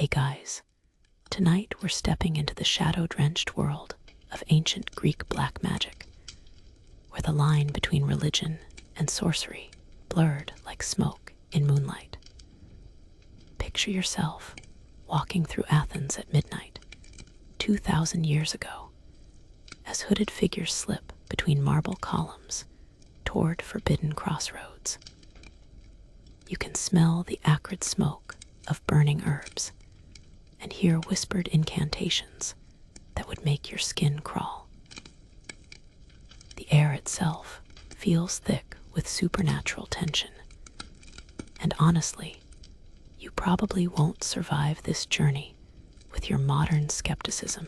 Hey guys, tonight we're stepping into the shadow-drenched world of ancient Greek black magic, where the line between religion and sorcery blurred like smoke in moonlight. Picture yourself walking through Athens at midnight, 2,000 years ago, as hooded figures slip between marble columns toward forbidden crossroads. You can smell the acrid smoke of burning herbs and hear whispered incantations that would make your skin crawl. The air itself feels thick with supernatural tension, and honestly, you probably won't survive this journey with your modern skepticism.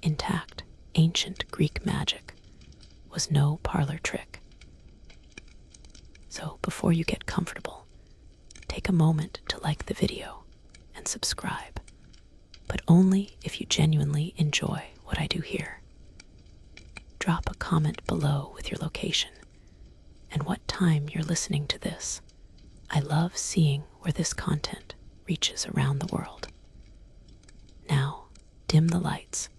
Intact, ancient Greek magic was no parlor trick. So before you get comfortable, take a moment to like the video and subscribe, but only if you genuinely enjoy what I do here. Drop a comment below with your location and what time you're listening to this. I love seeing where this content reaches around the world. Now, dim the lights,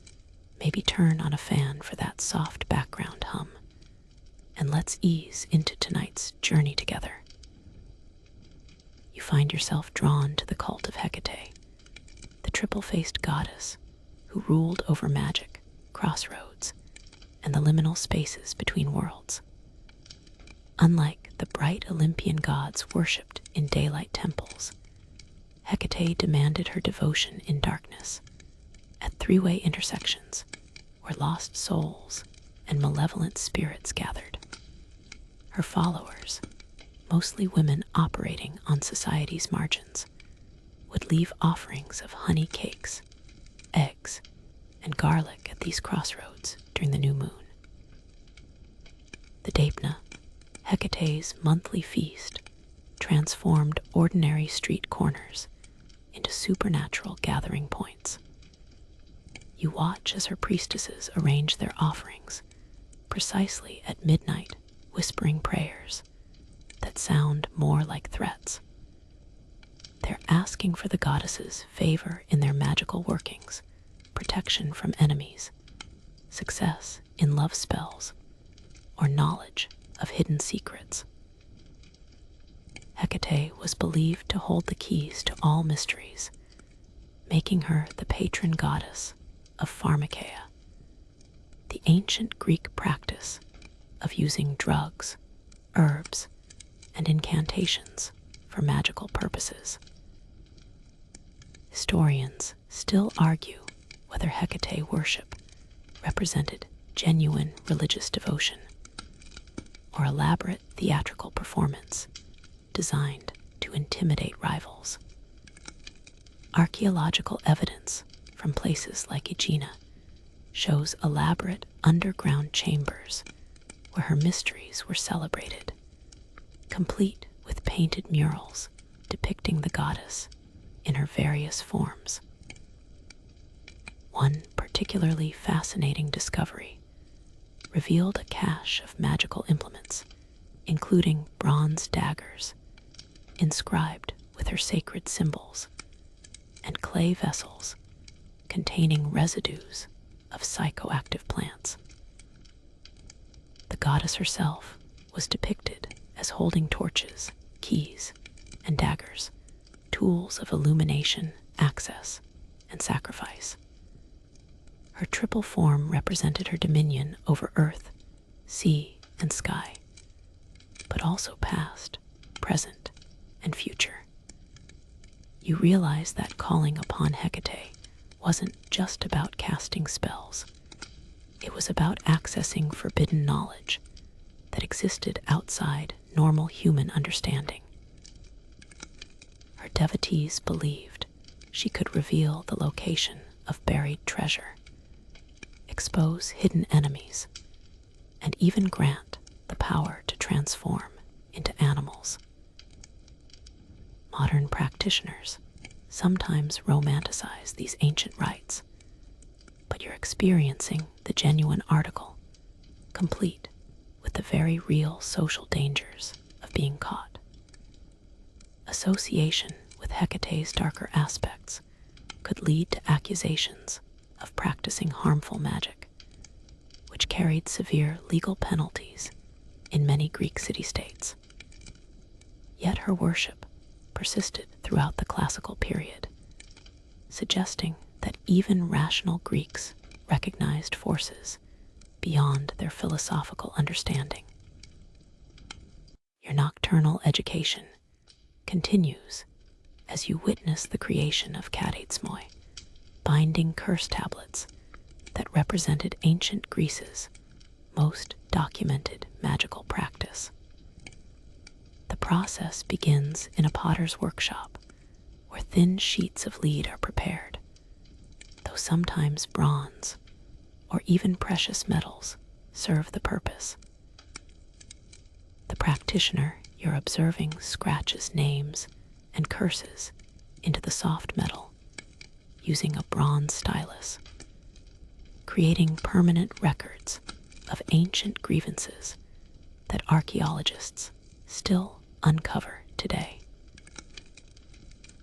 maybe turn on a fan for that soft background hum, and let's ease into tonight's journey together. You find yourself drawn to the cult of Hecate, the triple-faced goddess who ruled over magic, crossroads, and the liminal spaces between worlds. Unlike the bright Olympian gods worshipped in daylight temples, Hecate demanded her devotion in darkness, at three-way intersections where lost souls and malevolent spirits gathered. Her followers, mostly women operating on society's margins, would leave offerings of honey cakes, eggs, and garlic at these crossroads during the new moon. The Dapna, Hecate's monthly feast, transformed ordinary street corners into supernatural gathering points. You watch as her priestesses arrange their offerings precisely at midnight, whispering prayers that sound more like threats. They're asking for the goddess's favor in their magical workings, protection from enemies, success in love spells, or knowledge of hidden secrets. Hecate was believed to hold the keys to all mysteries, making her the patron goddess of pharmakeia, the ancient Greek practice of using drugs, herbs, and incantations for magical purposes. Historians still argue whether Hecate worship represented genuine religious devotion or elaborate theatrical performance designed to intimidate rivals. Archaeological evidence from places like Aegina shows elaborate underground chambers where her mysteries were celebrated, complete with painted murals depicting the goddess in her various forms. One particularly fascinating discovery revealed a cache of magical implements, including bronze daggers, inscribed with her sacred symbols, and clay vessels containing residues of psychoactive plants. The goddess herself was depicted as holding torches, keys, and daggers, tools of illumination, access, and sacrifice. Her triple form represented her dominion over earth, sea, and sky, but also past, present, and future. You realize that calling upon Hecate wasn't just about casting spells. It was about accessing forbidden knowledge that existed outside normal human understanding. Her devotees believed she could reveal the location of buried treasure, expose hidden enemies, and even grant the power to transform into animals. Modern practitioners sometimes romanticize these ancient rites, but you're experiencing the genuine article, complete with the very real social dangers of being caught. Association with Hecate's darker aspects could lead to accusations of practicing harmful magic, which carried severe legal penalties in many Greek city-states. Yet her worship persisted throughout the classical period, suggesting that even rational Greeks recognized forces beyond their philosophical understanding. Your nocturnal education continues as you witness the creation of Katatsmoi, binding curse tablets that represented ancient Greece's most documented magical practice. The process begins in a potter's workshop, where thin sheets of lead are prepared, though sometimes bronze or even precious metals serve the purpose. The practitioner you're observing scratches names and curses into the soft metal using a bronze stylus, creating permanent records of ancient grievances that archaeologists still uncover today.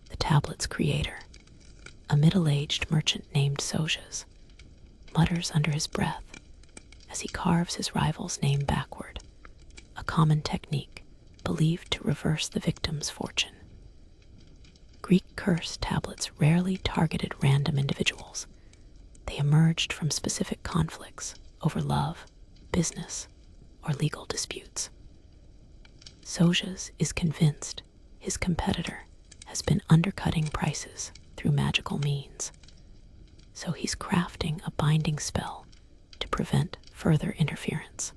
The tablet's creator, a middle-aged merchant named Sojas, mutters under his breath as he carves his rival's name backward, a common technique believed to reverse the victim's fortune. Greek curse tablets rarely targeted random individuals. They emerged from specific conflicts over love, business, or legal disputes. Sojas is convinced his competitor has been undercutting prices through magical means, so he's crafting a binding spell to prevent further interference.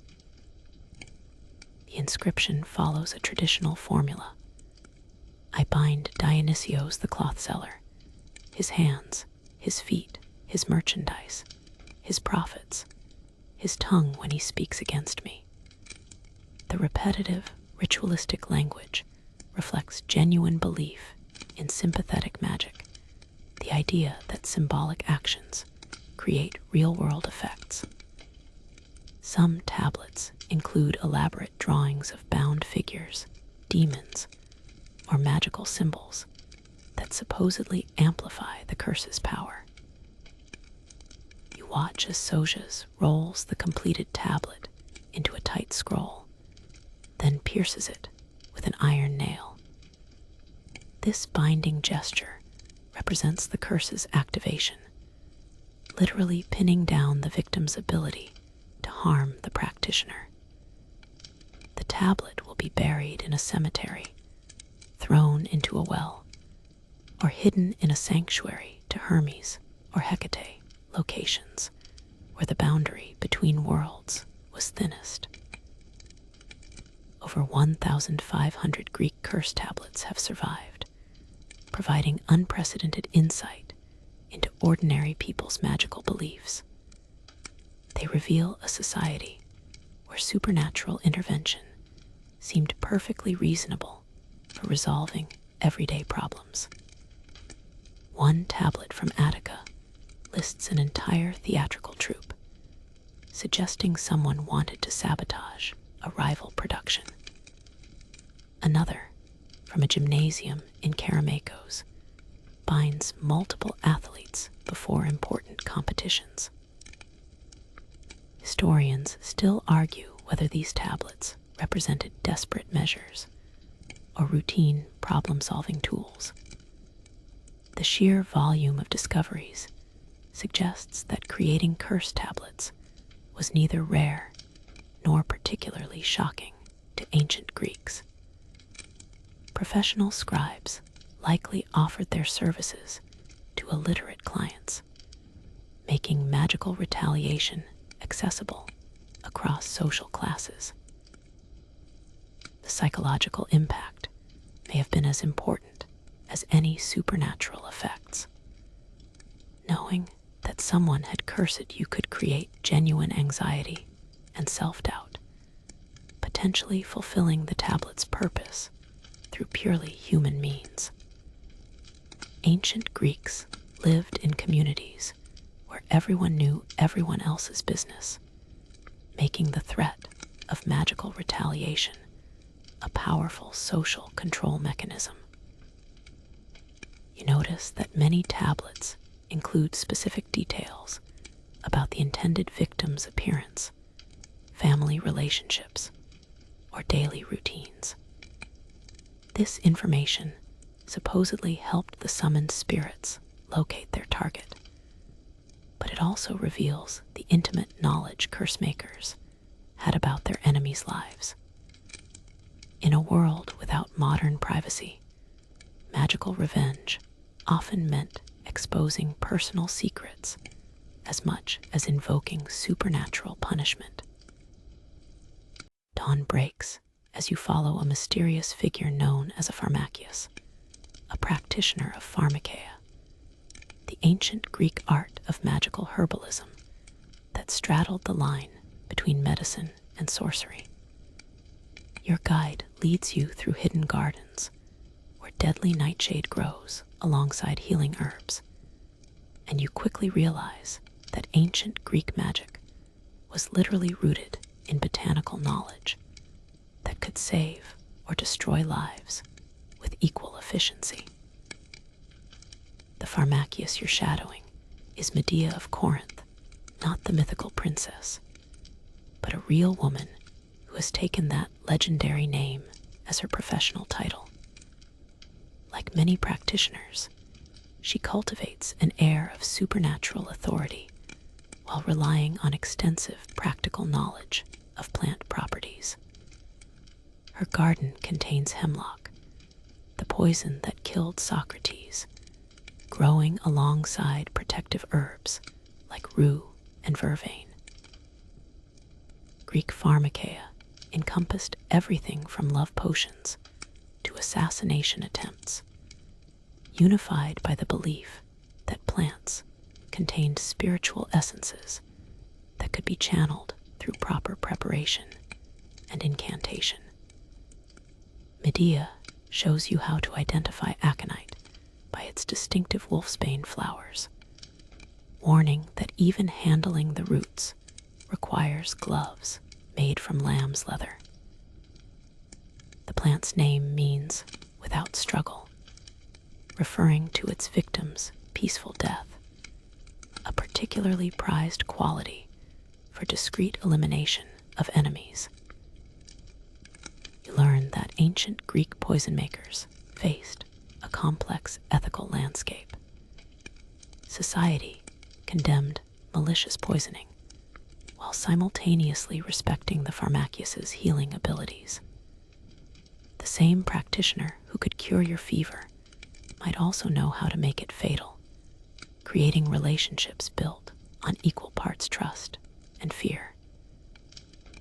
The inscription follows a traditional formula. I bind Dionysios the cloth seller, his hands, his feet, his merchandise, his profits, his tongue when he speaks against me. The repetitive, ritualistic language reflects genuine belief in sympathetic magic, the idea that symbolic actions create real-world effects. Some tablets include elaborate drawings of bound figures, demons, or magical symbols that supposedly amplify the curse's power. You watch as Sojas rolls the completed tablet into a tight scroll, then pierces it with an iron nail. This binding gesture represents the curse's activation, literally pinning down the victim's ability to harm the practitioner. The tablet will be buried in a cemetery, thrown into a well, or hidden in a sanctuary to Hermes or Hecate locations, where the boundary between worlds was thinnest. Over 1,500 Greek curse tablets have survived, providing unprecedented insight into ordinary people's magical beliefs. They reveal a society where supernatural intervention seemed perfectly reasonable for resolving everyday problems. One tablet from Attica lists an entire theatrical troupe, suggesting someone wanted to sabotage a rival production. Another, from a gymnasium in Kerameikos, binds multiple athletes before important competitions. Historians still argue whether these tablets represented desperate measures or routine problem-solving tools. The sheer volume of discoveries suggests that creating curse tablets was neither rare nor particularly shocking to ancient Greeks. Professional scribes likely offered their services to illiterate clients, making magical retaliation accessible across social classes. The psychological impact may have been as important as any supernatural effects. Knowing that someone had cursed you could create genuine anxiety and self-doubt, potentially fulfilling the tablet's purpose through purely human means. Ancient Greeks lived in communities where everyone knew everyone else's business, making the threat of magical retaliation a powerful social control mechanism. You notice that many tablets include specific details about the intended victim's appearance, family relationships, or daily routines. This information supposedly helped the summoned spirits locate their target, but it also reveals the intimate knowledge curse makers had about their enemies' lives. In a world without modern privacy, magical revenge often meant exposing personal secrets as much as invoking supernatural punishment. Dawn breaks as you follow a mysterious figure known as a pharmakeus, a practitioner of pharmakeia, the ancient Greek art of magical herbalism that straddled the line between medicine and sorcery. Your guide leads you through hidden gardens where deadly nightshade grows alongside healing herbs, and you quickly realize that ancient Greek magic was literally rooted in botanical knowledge that could save or destroy lives with equal efficiency. The pharmakeus you're shadowing is Medea of Corinth, not the mythical princess, but a real woman who has taken that legendary name as her professional title. Like many practitioners, she cultivates an air of supernatural authority while relying on extensive practical knowledge of plant properties. Her garden contains hemlock, the poison that killed Socrates, growing alongside protective herbs like rue and vervain. Greek pharmakeia encompassed everything from love potions to assassination attempts, unified by the belief that plants contained spiritual essences that could be channeled through proper preparation and incantation. Medea shows you how to identify aconite by its distinctive wolfsbane flowers, warning that even handling the roots requires gloves made from lamb's leather. The plant's name means without struggle, referring to its victim's peaceful death, a particularly prized quality for discreet elimination of enemies. You learn that ancient Greek poison makers faced a complex ethical landscape. Society condemned malicious poisoning while simultaneously respecting the pharmakeus's healing abilities. The same practitioner who could cure your fever might also know how to make it fatal, creating relationships built on equal parts trust and fear.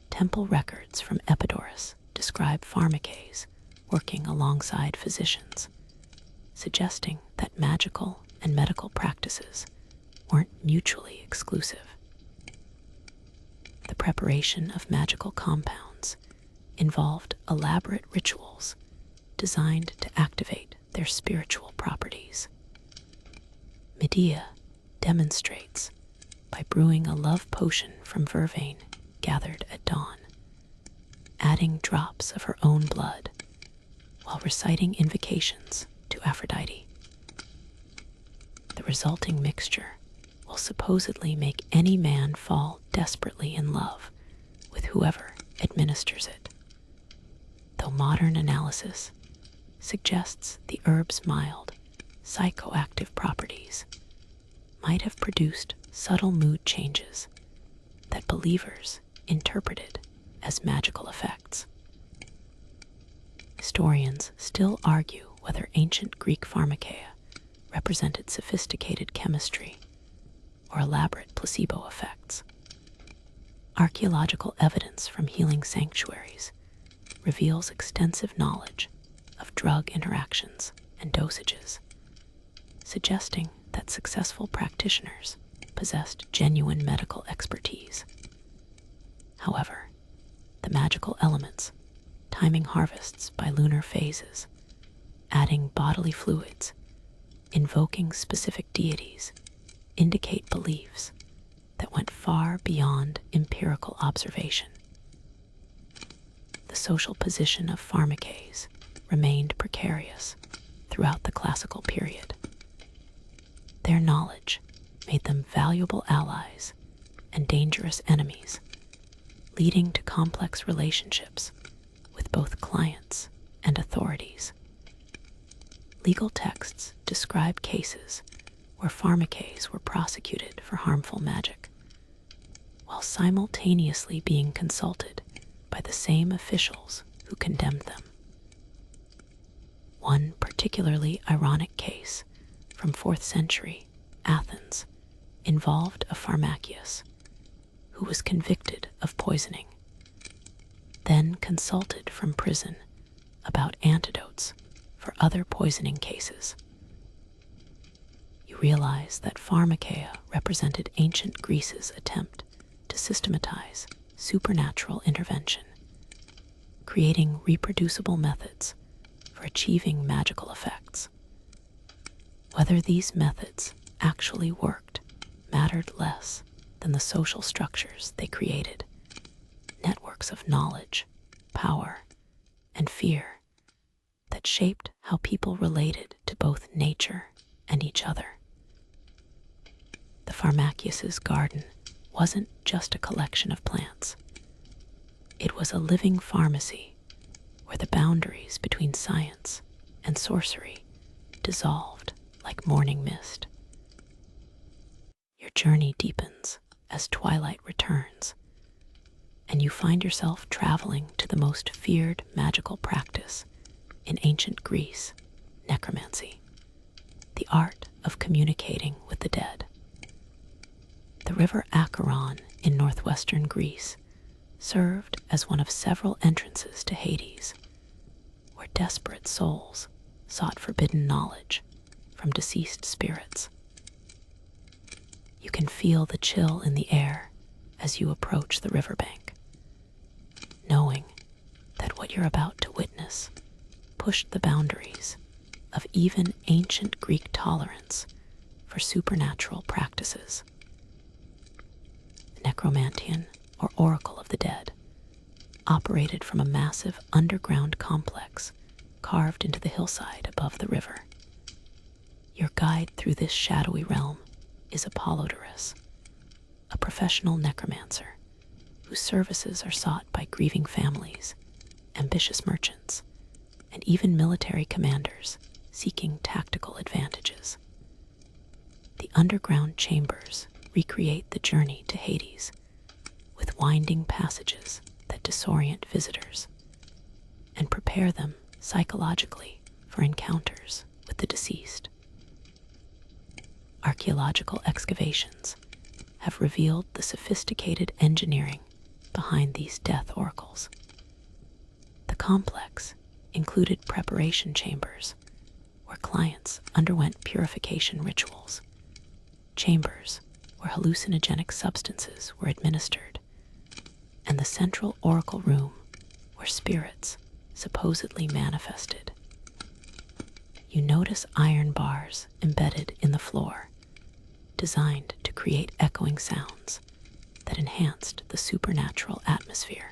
Temple records from Epidaurus describe pharmakeis working alongside physicians, suggesting that magical and medical practices weren't mutually exclusive. The preparation of magical compounds involved elaborate rituals designed to activate their spiritual properties. Medea demonstrates by brewing a love potion from vervain gathered at dawn, adding drops of her own blood while reciting invocations to Aphrodite. The resulting mixture will supposedly make any man fall desperately in love with whoever administers it, though modern analysis suggests the herb's mild, psychoactive properties might have produced subtle mood changes that believers interpreted as magical effects. Historians still argue whether ancient Greek pharmakeia represented sophisticated chemistry or elaborate placebo effects. Archaeological evidence from healing sanctuaries reveals extensive knowledge of drug interactions and dosages, suggesting that successful practitioners possessed genuine medical expertise. However, the magical elements, timing harvests by lunar phases, adding bodily fluids, invoking specific deities, indicate beliefs that went far beyond empirical observation. The social position of pharmakeis remained precarious throughout the classical period. Their knowledge made them valuable allies and dangerous enemies, leading to complex relationships with both clients and authorities. Legal texts describe cases where pharmacies were prosecuted for harmful magic, while simultaneously being consulted by the same officials who condemned them. One particularly ironic case from 4th century Athens involved a pharmacius who was convicted of poisoning, then consulted from prison about antidotes for other poisoning cases. You realize that pharmakeia represented ancient Greece's attempt to systematize supernatural intervention, creating reproducible methods for achieving magical effects. Whether these methods actually worked mattered less than the social structures they created, networks of knowledge, power, and fear that shaped how people related to both nature and each other. The pharmacius's garden wasn't just a collection of plants. It was a living pharmacy where the boundaries between science and sorcery dissolved like morning mist. Your journey deepens as twilight returns, and you find yourself traveling to the most feared magical practice in ancient Greece, necromancy, the art of communicating with the dead. The river Acheron in northwestern Greece served as one of several entrances to Hades, where desperate souls sought forbidden knowledge from deceased spirits. You can feel the chill in the air as you approach the riverbank, knowing that what you're about to witness pushed the boundaries of even ancient Greek tolerance for supernatural practices. Necromantian, or Oracle of the Dead, operated from a massive underground complex carved into the hillside above the river. Your guide through this shadowy realm is Apollodorus, a professional necromancer whose services are sought by grieving families, ambitious merchants, and even military commanders seeking tactical advantages. The underground chambers recreate the journey to Hades, with winding passages that disorient visitors and prepare them psychologically for encounters with the deceased. Archaeological excavations have revealed the sophisticated engineering behind these death oracles. The complex included preparation chambers where clients underwent purification rituals, chambers where hallucinogenic substances were administered, and the central oracle room where spirits supposedly manifested. You notice iron bars embedded in the floor, designed to create echoing sounds that enhanced the supernatural atmosphere.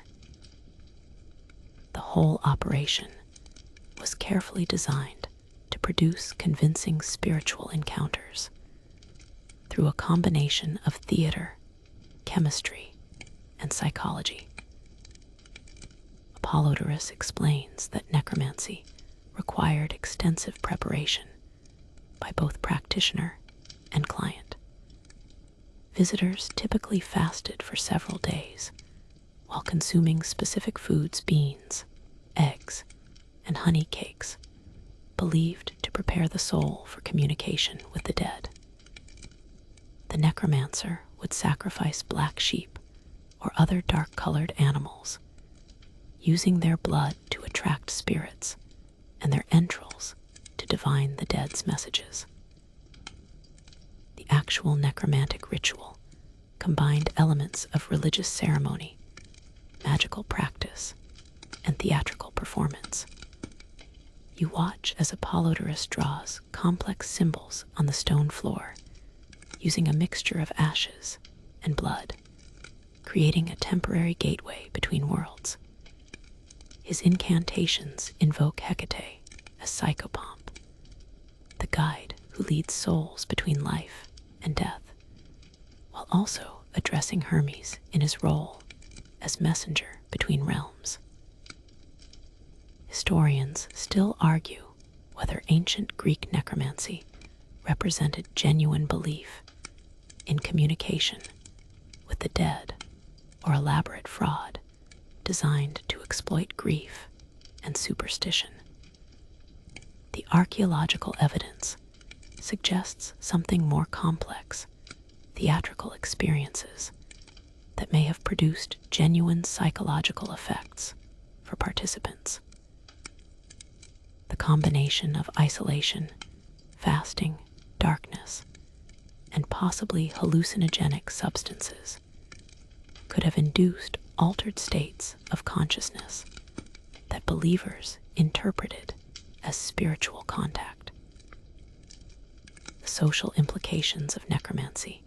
The whole operation was carefully designed to produce convincing spiritual encounters through a combination of theater, chemistry, and psychology. Apollodorus explains that necromancy required extensive preparation by both practitioner and client. Visitors typically fasted for several days while consuming specific foods, beans, eggs, and honey cakes, believed to prepare the soul for communication with the dead. The necromancer would sacrifice black sheep or other dark-colored animals, using their blood to attract spirits and their entrails to divine the dead's messages. The actual necromantic ritual combined elements of religious ceremony, magical practice, and theatrical performance. You watch as Apollodorus draws complex symbols on the stone floor, using a mixture of ashes and blood, creating a temporary gateway between worlds. His incantations invoke Hecate as psychopomp, the guide who leads souls between life and death, while also addressing Hermes in his role as messenger between realms. Historians still argue whether ancient Greek necromancy represented genuine belief in communication with the dead or elaborate fraud designed to exploit grief and superstition. The archaeological evidence suggests something more complex, theatrical experiences that may have produced genuine psychological effects for participants. The combination of isolation, fasting, darkness, and possibly hallucinogenic substances could have induced altered states of consciousness that believers interpreted as spiritual contact. The social implications of necromancy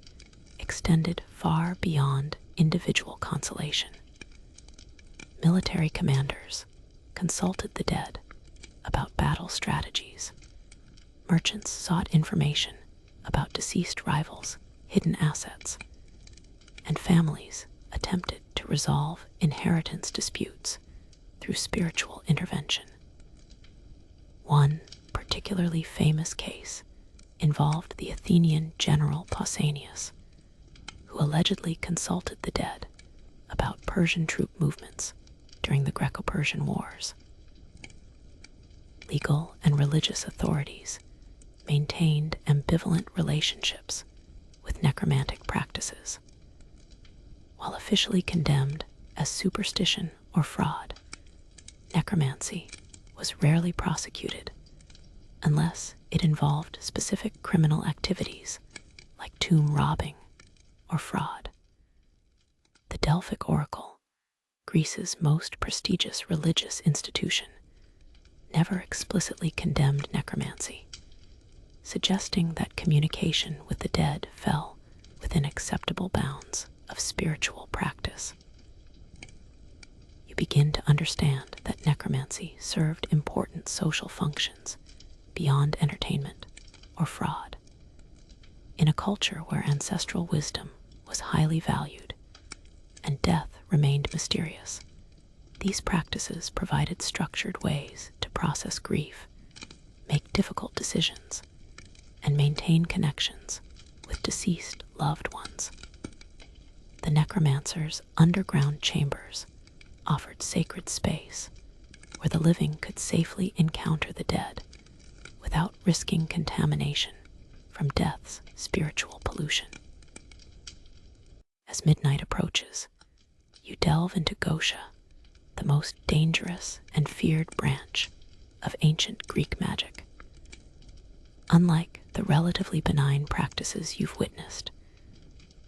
extended far beyond individual consolation. Military commanders consulted the dead about battle strategies. Merchants sought information about deceased rivals' hidden assets, and families attempted to resolve inheritance disputes through spiritual intervention. One particularly famous case involved the Athenian general Pausanias, who allegedly consulted the dead about Persian troop movements during the Greco-Persian Wars. Legal and religious authorities maintained ambivalent relationships with necromantic practices. While officially condemned as superstition or fraud, necromancy was rarely prosecuted unless it involved specific criminal activities like tomb robbing or fraud. The Delphic Oracle, Greece's most prestigious religious institution, never explicitly condemned necromancy, suggesting that communication with the dead fell within acceptable bounds of spiritual practice. You begin to understand that necromancy served important social functions beyond entertainment or fraud. In a culture where ancestral wisdom was highly valued and death remained mysterious, these practices provided structured ways to process grief, make difficult decisions, and maintain connections with deceased loved ones. The necromancer's underground chambers offered sacred space where the living could safely encounter the dead without risking contamination from death's spiritual pollution. As midnight approaches, you delve into Gosha, the most dangerous and feared branch of ancient Greek magic. Unlike the relatively benign practices you've witnessed,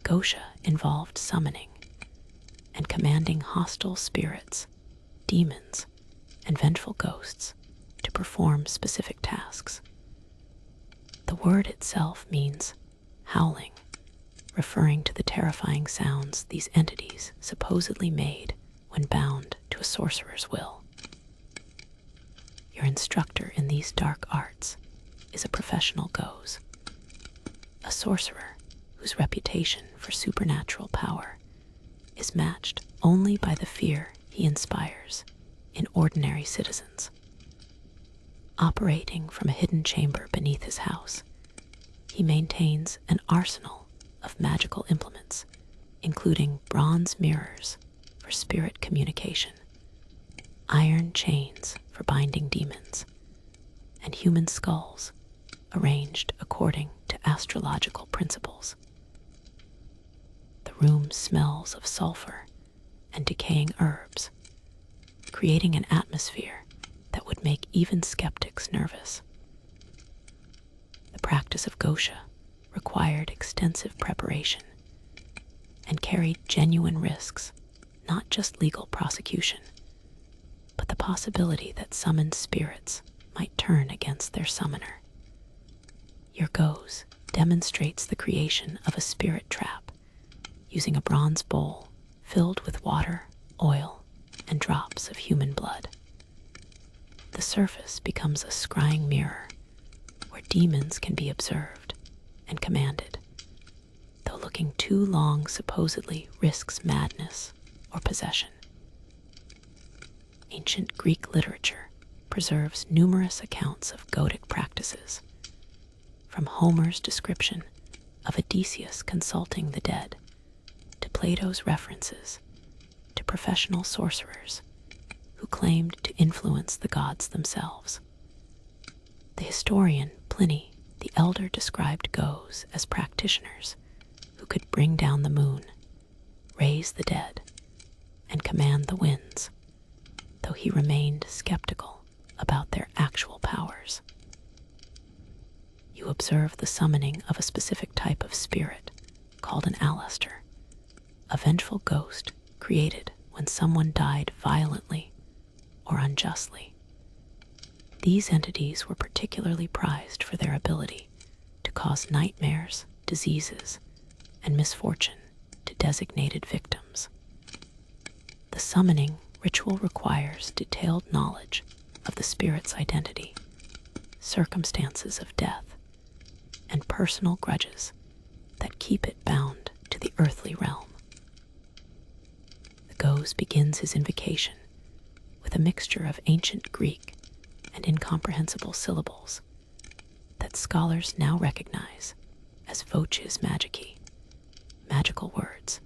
Gosha involved summoning and commanding hostile spirits, demons, and vengeful ghosts to perform specific tasks. The word itself means howling, referring to the terrifying sounds these entities supposedly made when bound to a sorcerer's will. Your instructor in these dark arts is a professional Goz, a sorcerer whose reputation for supernatural power is matched only by the fear he inspires in ordinary citizens. Operating from a hidden chamber beneath his house, he maintains an arsenal of magical implements, including bronze mirrors for spirit communication, iron chains for binding demons, and human skulls arranged according to astrological principles. The room smells of sulfur and decaying herbs, creating an atmosphere that would make even skeptics nervous. The practice of Gosha required extensive preparation and carried genuine risks, not just legal prosecution, but the possibility that summoned spirits might turn against their summoner. Your Goz demonstrates the creation of a spirit trap using a bronze bowl filled with water, oil, and drops of human blood. The surface becomes a scrying mirror where demons can be observed and commanded, though looking too long supposedly risks madness or possession. Ancient Greek literature preserves numerous accounts of Godic practices, from Homer's description of Odysseus consulting the dead, to Plato's references to professional sorcerers who claimed to influence the gods themselves. The historian Pliny the Elder described Goes as practitioners who could bring down the moon, raise the dead, and command the winds, though he remained skeptical about their actual powers. You observe the summoning of a specific type of spirit called an alaster, a vengeful ghost created when someone died violently or unjustly. These entities were particularly prized for their ability to cause nightmares, diseases, and misfortune to designated victims. The summoning ritual requires detailed knowledge of the spirit's identity, circumstances of death, and personal grudges that keep it bound to the earthly realm. The Goes begins his invocation with a mixture of ancient Greek and incomprehensible syllables that scholars now recognize as voces magicae, magical words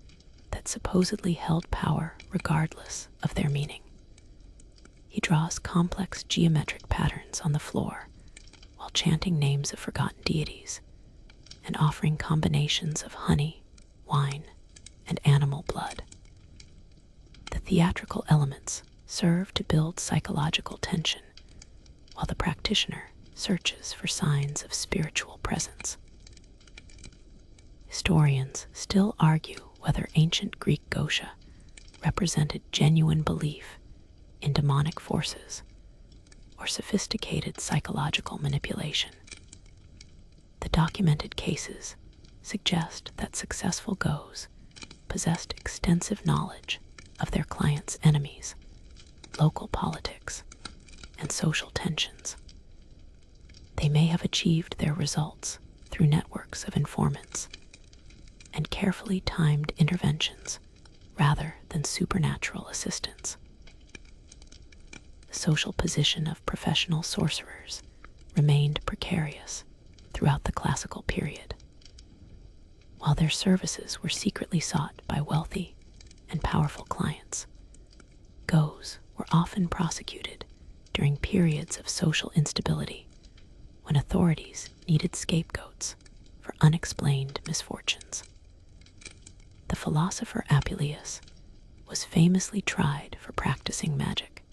that supposedly held power regardless of their meaning. He draws complex geometric patterns on the floor while chanting names of forgotten deities and offering combinations of honey, wine, and animal blood. The theatrical elements serve to build psychological tension, while the practitioner searches for signs of spiritual presence. Historians still argue whether ancient Greek Gosha represented genuine belief in demonic forces or sophisticated psychological manipulation. The documented cases suggest that successful Goes possessed extensive knowledge of their clients' enemies, local politics, and social tensions. They may have achieved their results through networks of informants and carefully timed interventions rather than supernatural assistance. The social position of professional sorcerers remained precarious throughout the classical period. While their services were secretly sought by wealthy and powerful clients, Goes were often prosecuted during periods of social instability when authorities needed scapegoats for unexplained misfortunes. The philosopher Apuleius was famously tried for practicing magic,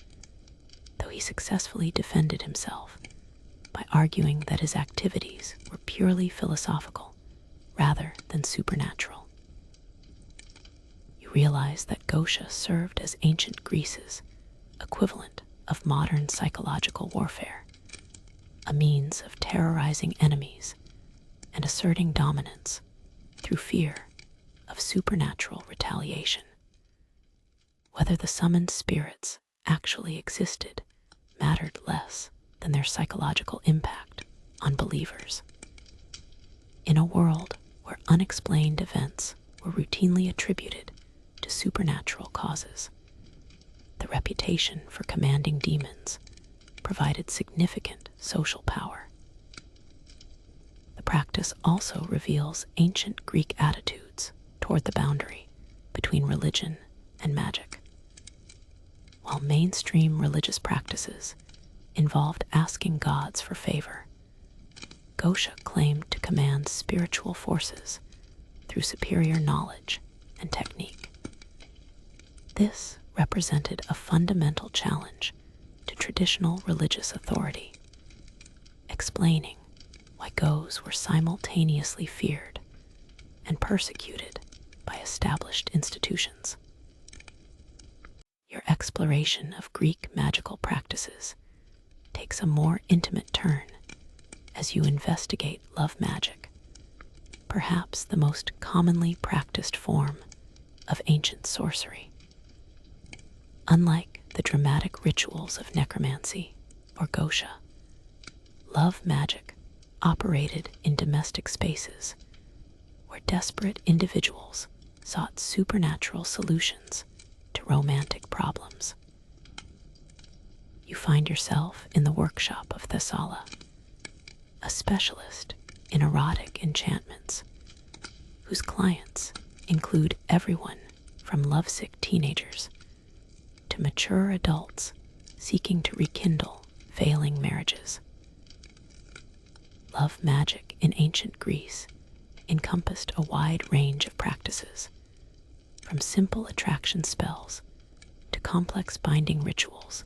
though he successfully defended himself by arguing that his activities were purely philosophical rather than supernatural. You realize that Gosha served as ancient Greece's equivalent of modern psychological warfare, a means of terrorizing enemies and asserting dominance through fear of supernatural retaliation. Whether the summoned spirits actually existed mattered less than their psychological impact on believers. In a world where unexplained events were routinely attributed to supernatural causes, the reputation for commanding demons provided significant social power. The practice also reveals ancient Greek attitudes toward the boundary between religion and magic. While mainstream religious practices involved asking gods for favor, Gosha claimed to command spiritual forces through superior knowledge and technique. This represented a fundamental challenge to traditional religious authority, explaining why Goes were simultaneously feared and persecuted by established institutions. Your exploration of Greek magical practices takes a more intimate turn as you investigate love magic, perhaps the most commonly practiced form of ancient sorcery. Unlike the dramatic rituals of necromancy or Gosha, love magic operated in domestic spaces where desperate individuals sought supernatural solutions to romantic problems. You find yourself in the workshop of Thesala, a specialist in erotic enchantments, whose clients include everyone from lovesick teenagers to mature adults seeking to rekindle failing marriages. Love magic in ancient Greece encompassed a wide range of practices, from simple attraction spells to complex binding rituals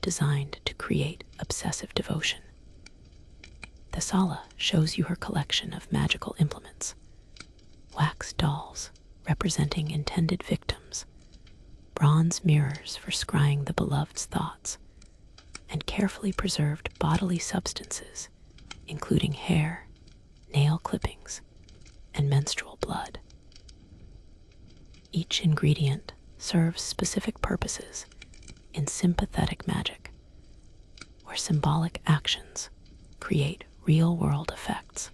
designed to create obsessive devotion. Thesala shows you her collection of magical implements: wax dolls representing intended victims, bronze mirrors for scrying the beloved's thoughts, and carefully preserved bodily substances, including hair, nail clippings, and menstrual blood. Each ingredient serves specific purposes in sympathetic magic, where symbolic actions create real-world effects.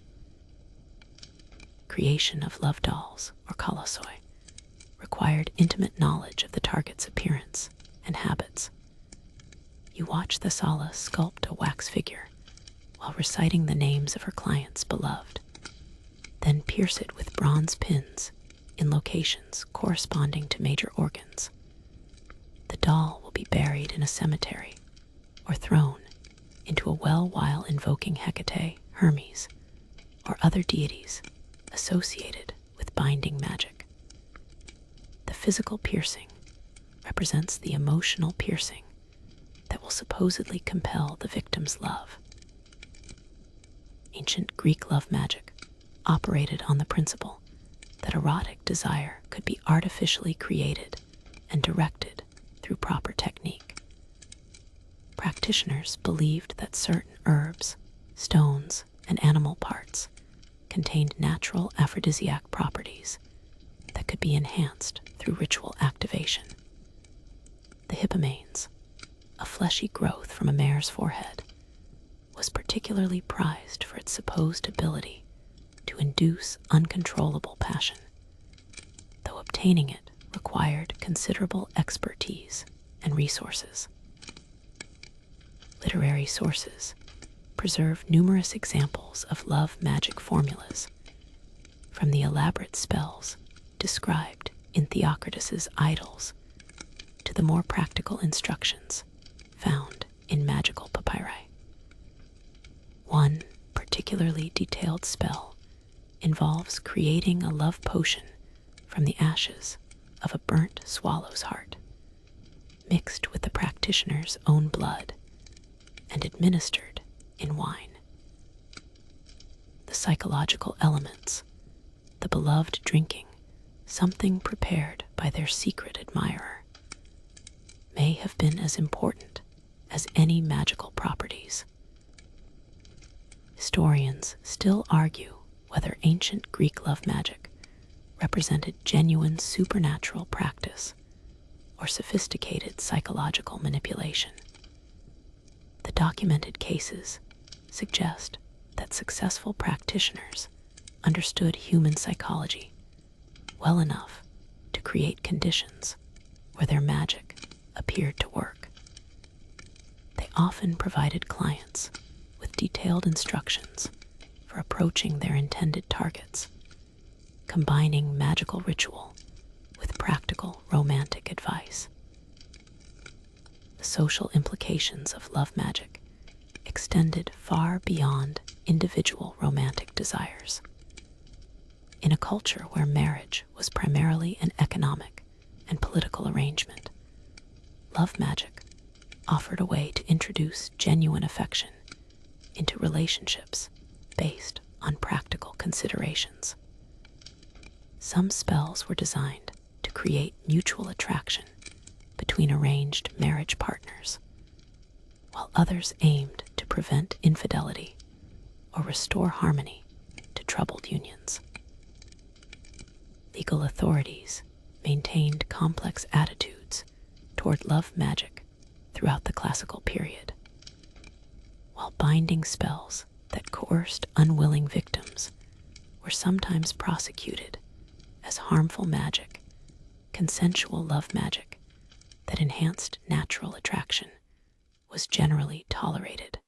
Creation of love dolls, or kolossoi, required intimate knowledge of the target's appearance and habits. You watch Thesala sculpt a wax figure while reciting the names of her client's beloved, then pierce it with bronze pins in locations corresponding to major organs. The doll will be buried in a cemetery or thrown into a well while invoking Hecate, Hermes, or other deities associated with binding magic. The physical piercing represents the emotional piercing that will supposedly compel the victim's love. Ancient Greek love magic operated on the principle that erotic desire could be artificially created and directed through proper technique. Practitioners believed that certain herbs, stones, and animal parts contained natural aphrodisiac properties that could be enhanced through ritual activation. The hippomanes, a fleshy growth from a mare's forehead, was particularly prized for its supposed ability to induce uncontrollable passion, though obtaining it required considerable expertise and resources. Literary sources preserve numerous examples of love magic formulas, from the elaborate spells described in Theocritus's Idyls to the more practical instructions found in magical papyri. One particularly detailed spell involves creating a love potion from the ashes of a burnt swallow's heart, mixed with the practitioner's own blood and administered in wine. The psychological elements, the beloved drinking something prepared by their secret admirer, may have been as important as any magical properties. Historians still argue whether ancient Greek love magic represented genuine supernatural practice or sophisticated psychological manipulation. The documented cases suggest that successful practitioners understood human psychology well enough to create conditions where their magic appeared to work. They often provided clients with detailed instructions for approaching their intended targets, combining magical ritual with practical romantic advice. The social implications of love magic extended far beyond individual romantic desires. In a culture where marriage was primarily an economic and political arrangement, love magic offered a way to introduce genuine affection into relationships based on practical considerations. Some spells were designed to create mutual attraction between arranged marriage partners, while others aimed to prevent infidelity or restore harmony to troubled unions. Legal authorities maintained complex attitudes toward love magic throughout the classical period, while binding spells that coerced unwilling victims were sometimes prosecuted as harmful magic. Consensual love magic that enhanced natural attraction was generally tolerated.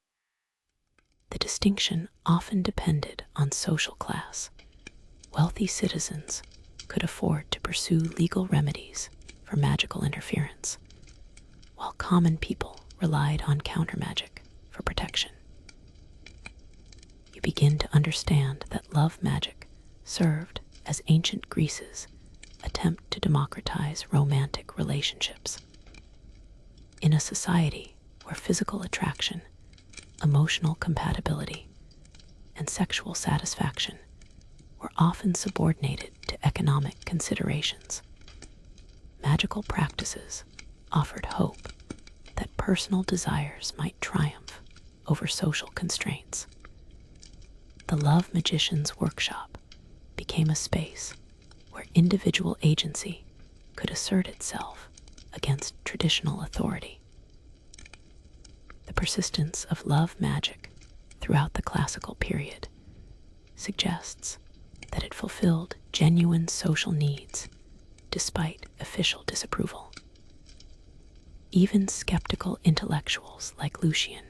The distinction often depended on social class. Wealthy citizens could afford to pursue legal remedies for magical interference, while common people relied on countermagic for protection. You begin to understand that love magic served as ancient Greece's attempt to democratize romantic relationships. In a society where physical attraction, emotional compatibility, and sexual satisfaction were often subordinated to economic considerations, magical practices offered hope that personal desires might triumph over social constraints. The Love Magician's Workshop became a space where individual agency could assert itself against traditional authority. The persistence of love magic throughout the classical period suggests that it fulfilled genuine social needs despite official disapproval. Even skeptical intellectuals like Lucian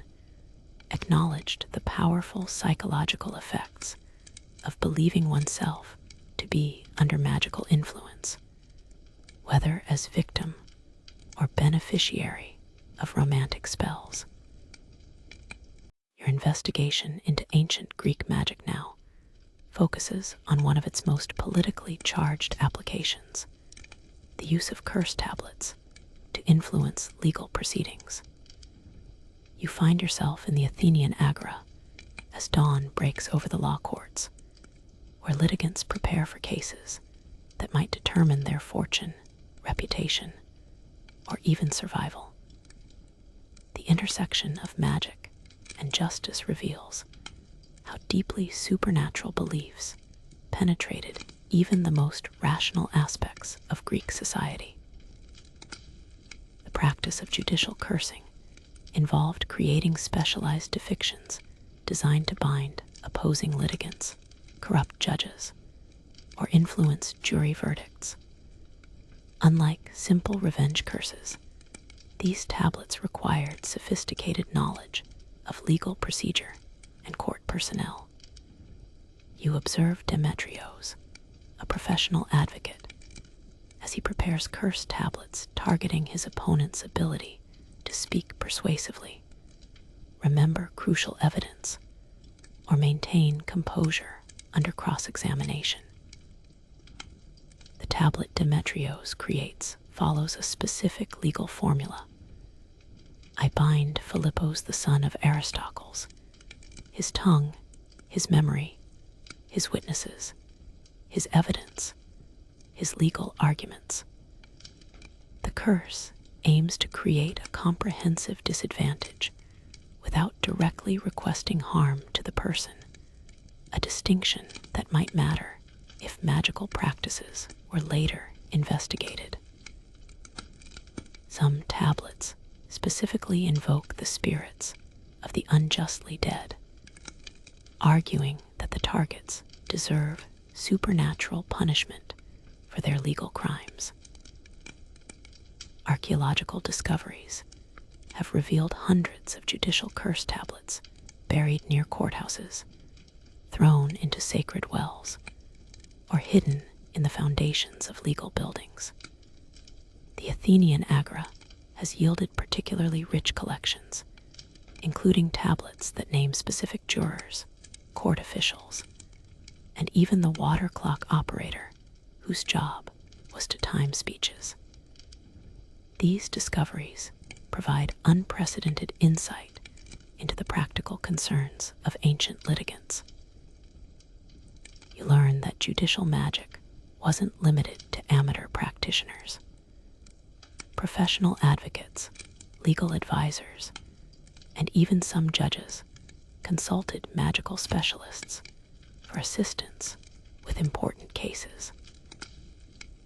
acknowledged the powerful psychological effects of believing oneself to be under magical influence, whether as victim or beneficiary of romantic spells. Your investigation into ancient Greek magic now focuses on one of its most politically charged applications, the use of curse tablets to influence legal proceedings. You find yourself in the Athenian Agora as dawn breaks over the law courts, where litigants prepare for cases that might determine their fortune, reputation, or even survival. The intersection of magic and justice reveals how deeply supernatural beliefs penetrated even the most rational aspects of Greek society. The practice of judicial cursing involved creating specialized depictions designed to bind opposing litigants, corrupt judges, or influence jury verdicts. Unlike simple revenge curses, these tablets required sophisticated knowledge of legal procedure and court personnel. You observe Demetrios, a professional advocate, as he prepares curse tablets targeting his opponent's ability to speak persuasively, remember crucial evidence, or maintain composure under cross-examination. The tablet Demetrios creates follows a specific legal formula. I bind Philippos the son of Aristocles, his tongue, his memory, his witnesses, his evidence, his legal arguments. The curse aims to create a comprehensive disadvantage without directly requesting harm to the person, a distinction that might matter if magical practices were later investigated. Some tablets specifically invoke the spirits of the unjustly dead, arguing that the targets deserve supernatural punishment for their legal crimes. Archaeological discoveries have revealed hundreds of judicial curse tablets buried near courthouses, thrown into sacred wells, or hidden in the foundations of legal buildings. The Athenian Agora has yielded particularly rich collections, including tablets that name specific jurors, court officials, and even the water clock operator whose job was to time speeches. These discoveries provide unprecedented insight into the practical concerns of ancient litigants. You learn that judicial magic wasn't limited to amateur practitioners. Professional advocates, legal advisors, and even some judges consulted magical specialists for assistance with important cases.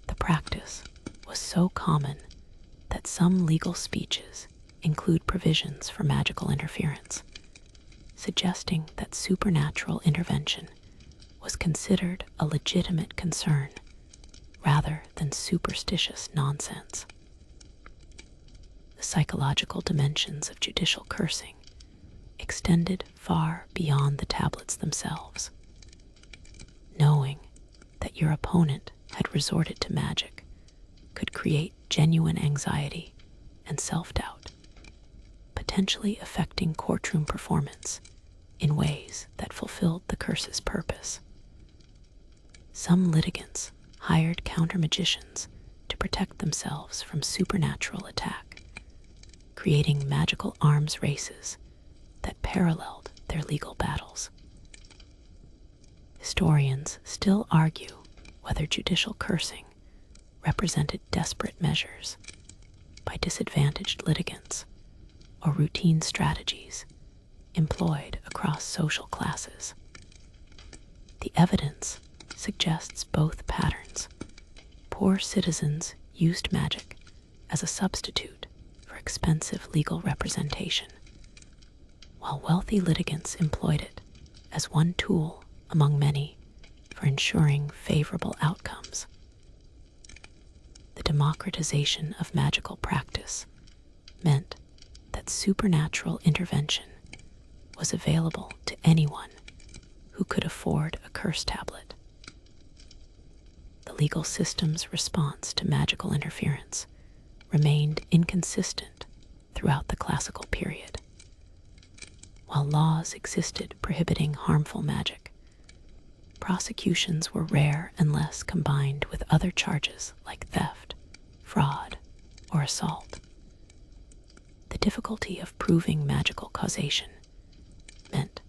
The practice was so common that some legal speeches include provisions for magical interference, suggesting that supernatural intervention was considered a legitimate concern rather than superstitious nonsense. The psychological dimensions of judicial cursing extended far beyond the tablets themselves. Knowing that your opponent had resorted to magic could create genuine anxiety and self-doubt, potentially affecting courtroom performance in ways that fulfilled the curse's purpose. Some litigants hired counter-magicians to protect themselves from supernatural attack, creating magical arms races that paralleled their legal battles. Historians still argue whether judicial cursing represented desperate measures by disadvantaged litigants or routine strategies employed across social classes. The evidence suggests both patterns. Poor citizens used magic as a substitute for expensive legal representation, while wealthy litigants employed it as one tool among many for ensuring favorable outcomes. The democratization of magical practice meant that supernatural intervention was available to anyone who could afford a curse tablet. The legal system's response to magical interference remained inconsistent throughout the classical period. While laws existed prohibiting harmful magic, prosecutions were rare unless combined with other charges like theft, fraud, or assault. The difficulty of proving magical causation meant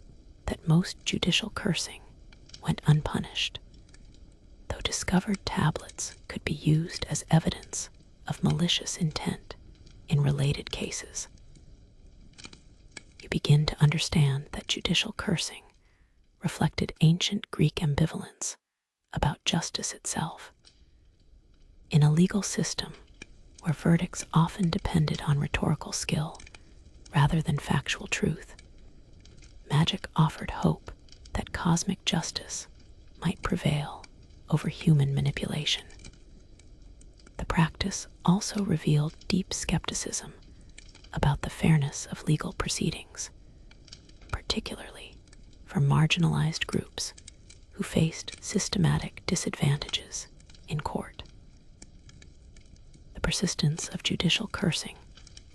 that most judicial cursing went unpunished, though discovered tablets could be used as evidence of malicious intent in related cases. You begin to understand that judicial cursing reflected ancient Greek ambivalence about justice itself. In a legal system where verdicts often depended on rhetorical skill rather than factual truth, magic offered hope that cosmic justice might prevail over human manipulation. The practice also revealed deep skepticism about the fairness of legal proceedings, particularly for marginalized groups who faced systematic disadvantages in court. The persistence of judicial cursing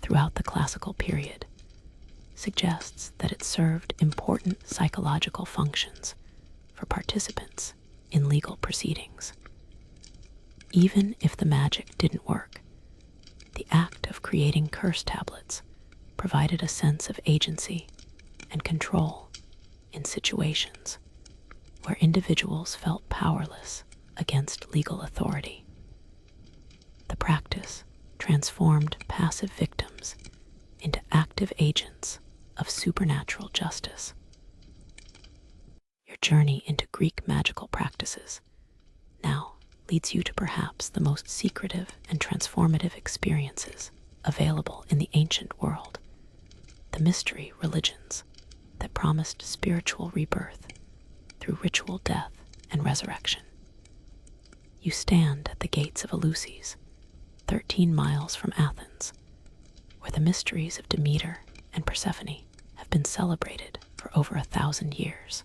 throughout the classical period suggests that it served important psychological functions for participants in legal proceedings. Even if the magic didn't work, the act of creating curse tablets provided a sense of agency and control in situations where individuals felt powerless against legal authority. The practice transformed passive victims into active agents of supernatural justice. Your journey into Greek magical practices now leads you to perhaps the most secretive and transformative experiences available in the ancient world, the mystery religions that promised spiritual rebirth through ritual death and resurrection. You stand at the gates of Eleusis, 13 miles from Athens, where the mysteries of Demeter and Persephone have been celebrated for over 1,000 years.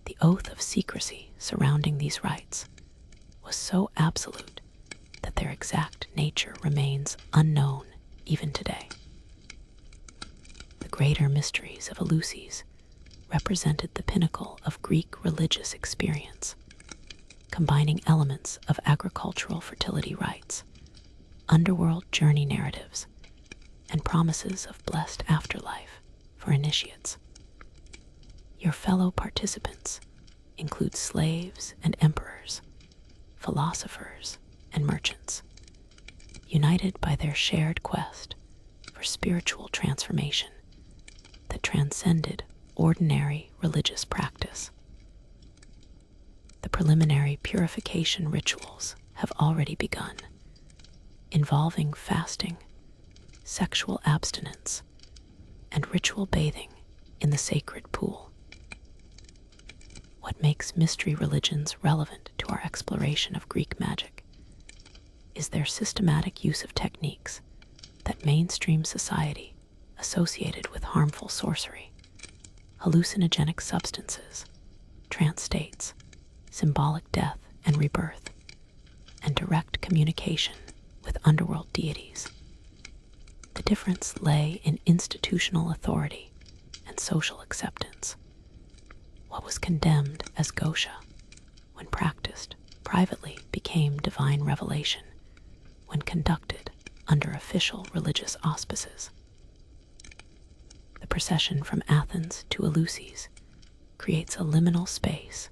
The oath of secrecy surrounding these rites was so absolute that their exact nature remains unknown even today. The greater mysteries of Eleusis represented the pinnacle of Greek religious experience, combining elements of agricultural fertility rites, underworld journey narratives, and promises of blessed afterlife for initiates. Your fellow participants include slaves and emperors, philosophers and merchants, united by their shared quest for spiritual transformation that transcended ordinary religious practice. The preliminary purification rituals have already begun, involving fasting, sexual abstinence, and ritual bathing in the sacred pool. What makes mystery religions relevant to our exploration of Greek magic is their systematic use of techniques that mainstream society associated with harmful sorcery, hallucinogenic substances, trance states, symbolic death and rebirth, and direct communication with underworld deities. The difference lay in institutional authority and social acceptance. What was condemned as gosha, when practiced privately, became divine revelation when conducted under official religious auspices. The procession from Athens to Eleusis creates a liminal space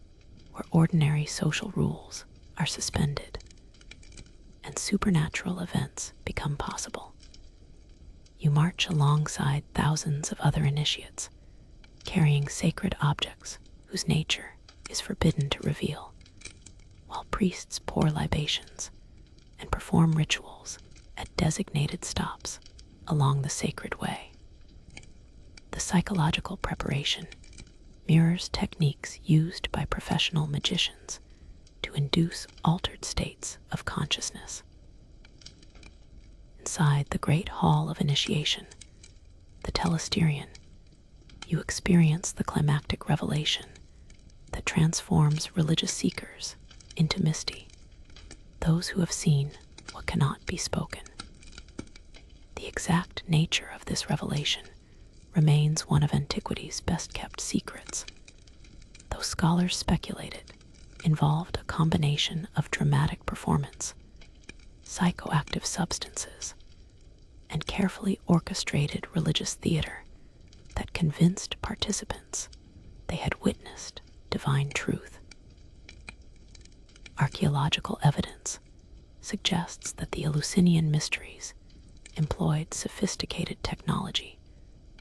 where ordinary social rules are suspended and supernatural events become possible. You march alongside thousands of other initiates, carrying sacred objects whose nature is forbidden to reveal, while priests pour libations and perform rituals at designated stops along the sacred way. The psychological preparation mirrors techniques used by professional magicians to induce altered states of consciousness. Inside the great hall of initiation, the telesterion, you experience the climactic revelation that transforms religious seekers into mysti, those who have seen what cannot be spoken. The exact nature of this revelation remains one of antiquity's best-kept secrets, though scholars speculated involved a combination of dramatic performance, psychoactive substances, and carefully orchestrated religious theater that convinced participants they had witnessed divine truth. Archaeological evidence suggests that the Eleusinian mysteries employed sophisticated technology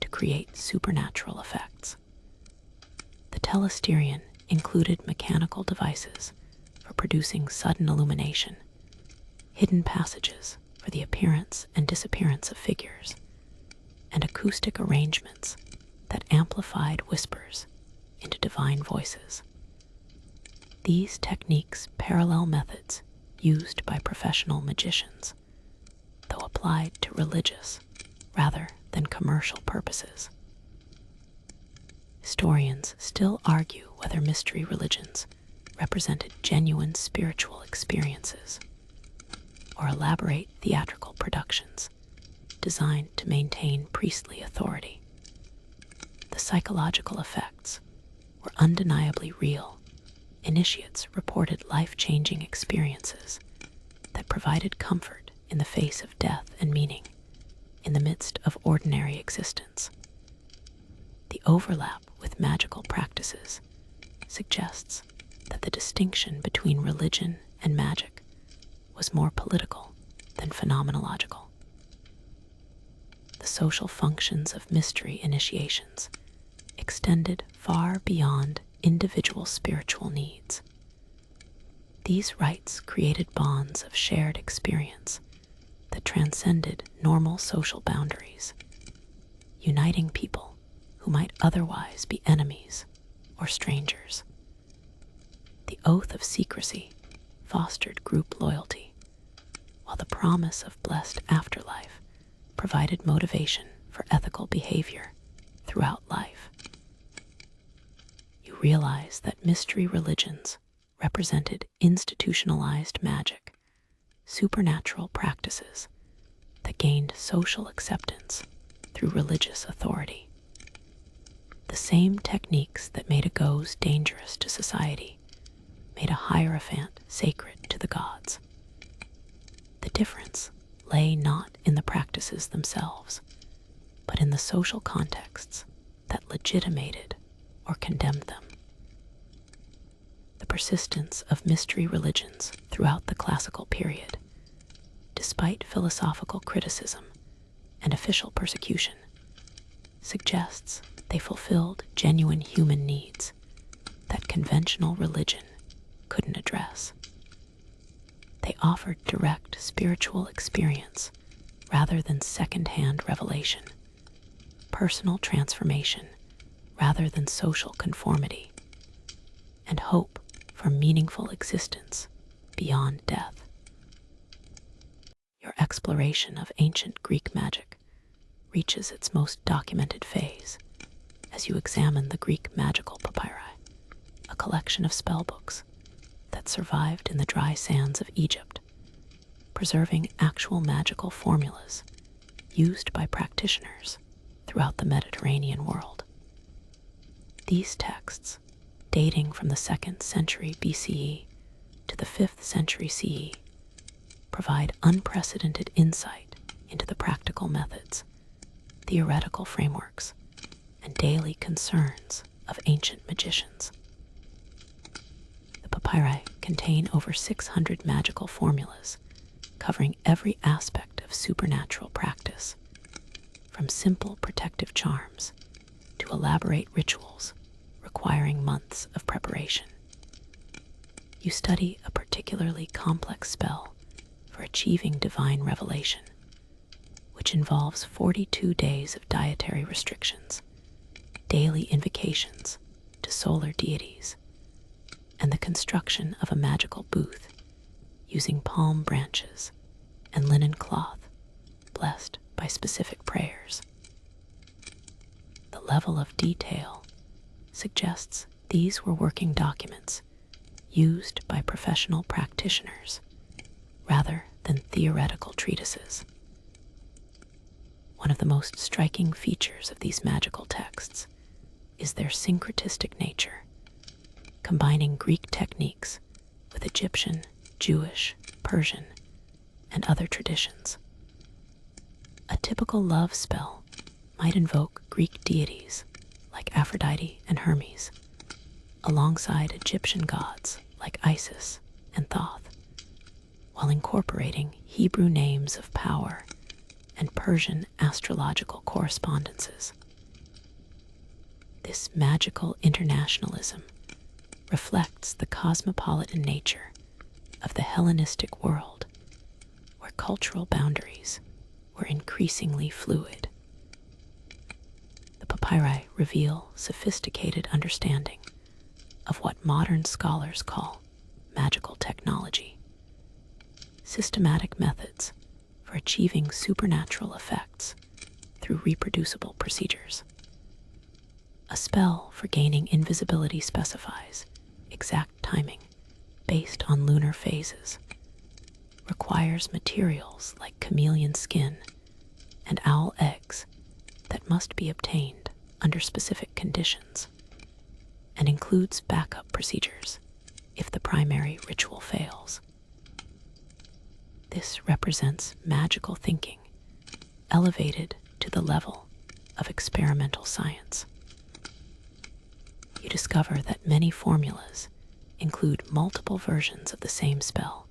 to create supernatural effects. The telesterion included mechanical devices for producing sudden illumination, hidden passages for the appearance and disappearance of figures, and acoustic arrangements that amplified whispers into divine voices. These techniques parallel methods used by professional magicians, though applied to religious rather than commercial purposes. Historians still argue whether mystery religions represented genuine spiritual experiences or elaborate theatrical productions designed to maintain priestly authority. The psychological effects were undeniably real. Initiates reported life-changing experiences that provided comfort in the face of death and meaning in the midst of ordinary existence. The overlap with magical practices suggests that the distinction between religion and magic was more political than phenomenological. The social functions of mystery initiations extended far beyond individual spiritual needs. These rites created bonds of shared experience that transcended normal social boundaries, uniting people who might otherwise be enemies or strangers. The oath of secrecy fostered group loyalty, while the promise of blessed afterlife provided motivation for ethical behavior throughout life. You realize that mystery religions represented institutionalized magic, supernatural practices that gained social acceptance through religious authority. The same techniques that made a ghost dangerous to society made a hierophant sacred to the gods. The difference lay not in the practices themselves, but in the social contexts that legitimated or condemned them. The persistence of mystery religions throughout the classical period, despite philosophical criticism and official persecution, suggests they fulfilled genuine human needs that conventional religion couldn't address. They offered direct spiritual experience rather than second-hand revelation, personal transformation rather than social conformity, and hope for meaningful existence beyond death. Your exploration of ancient Greek magic reaches its most documented phase as you examine the Greek magical papyri, a collection of spellbooks that survived in the dry sands of Egypt, preserving actual magical formulas used by practitioners throughout the Mediterranean world. These texts, dating from the 2nd century BCE to the 5th century CE, provide unprecedented insight into the practical methods, theoretical frameworks, and daily concerns of ancient magicians. The papyri contain over 600 magical formulas covering every aspect of supernatural practice, from simple protective charms to elaborate rituals requiring months of preparation. You study a particularly complex spell for achieving divine revelation, which involves 42 days of dietary restrictions, daily invocations to solar deities, and the construction of a magical booth using palm branches and linen cloth blessed by specific prayers. The level of detail suggests these were working documents used by professional practitioners rather than theoretical treatises. One of the most striking features of these magical texts is their syncretistic nature, combining Greek techniques with Egyptian, Jewish, Persian, and other traditions. A typical love spell might invoke Greek deities like Aphrodite and Hermes, alongside Egyptian gods like Isis and Thoth, while incorporating Hebrew names of power and Persian astrological correspondences. This magical internationalism reflects the cosmopolitan nature of the Hellenistic world, where cultural boundaries were increasingly fluid. The papyri reveal sophisticated understanding of what modern scholars call magical technology, systematic methods for achieving supernatural effects through reproducible procedures. A spell for gaining invisibility specifies exact timing based on lunar phases, requires materials like chameleon skin and owl eggs that must be obtained under specific conditions, and includes backup procedures if the primary ritual fails. This represents magical thinking elevated to the level of experimental science. You discover that many formulas include multiple versions of the same spell,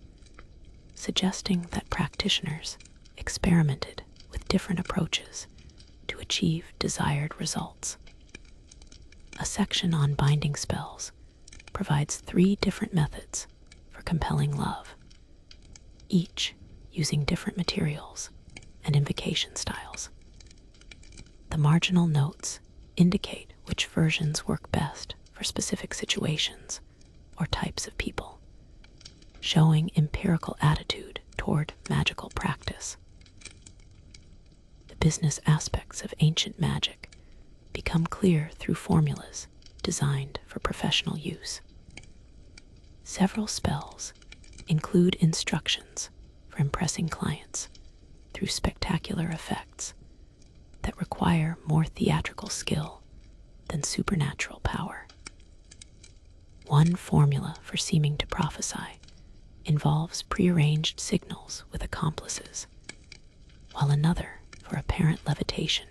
suggesting that practitioners experimented with different approaches to achieve desired results. A section on binding spells provides 3 different methods for compelling love, each using different materials and invocation styles. The marginal notes indicate which versions work best for specific situations or types of people, showing empirical attitude toward magical practice. The business aspects of ancient magic become clear through formulas designed for professional use. Several spells include instructions for impressing clients through spectacular effects that require more theatrical skill than supernatural power. One formula for seeming to prophesy involves prearranged signals with accomplices, while another for apparent levitation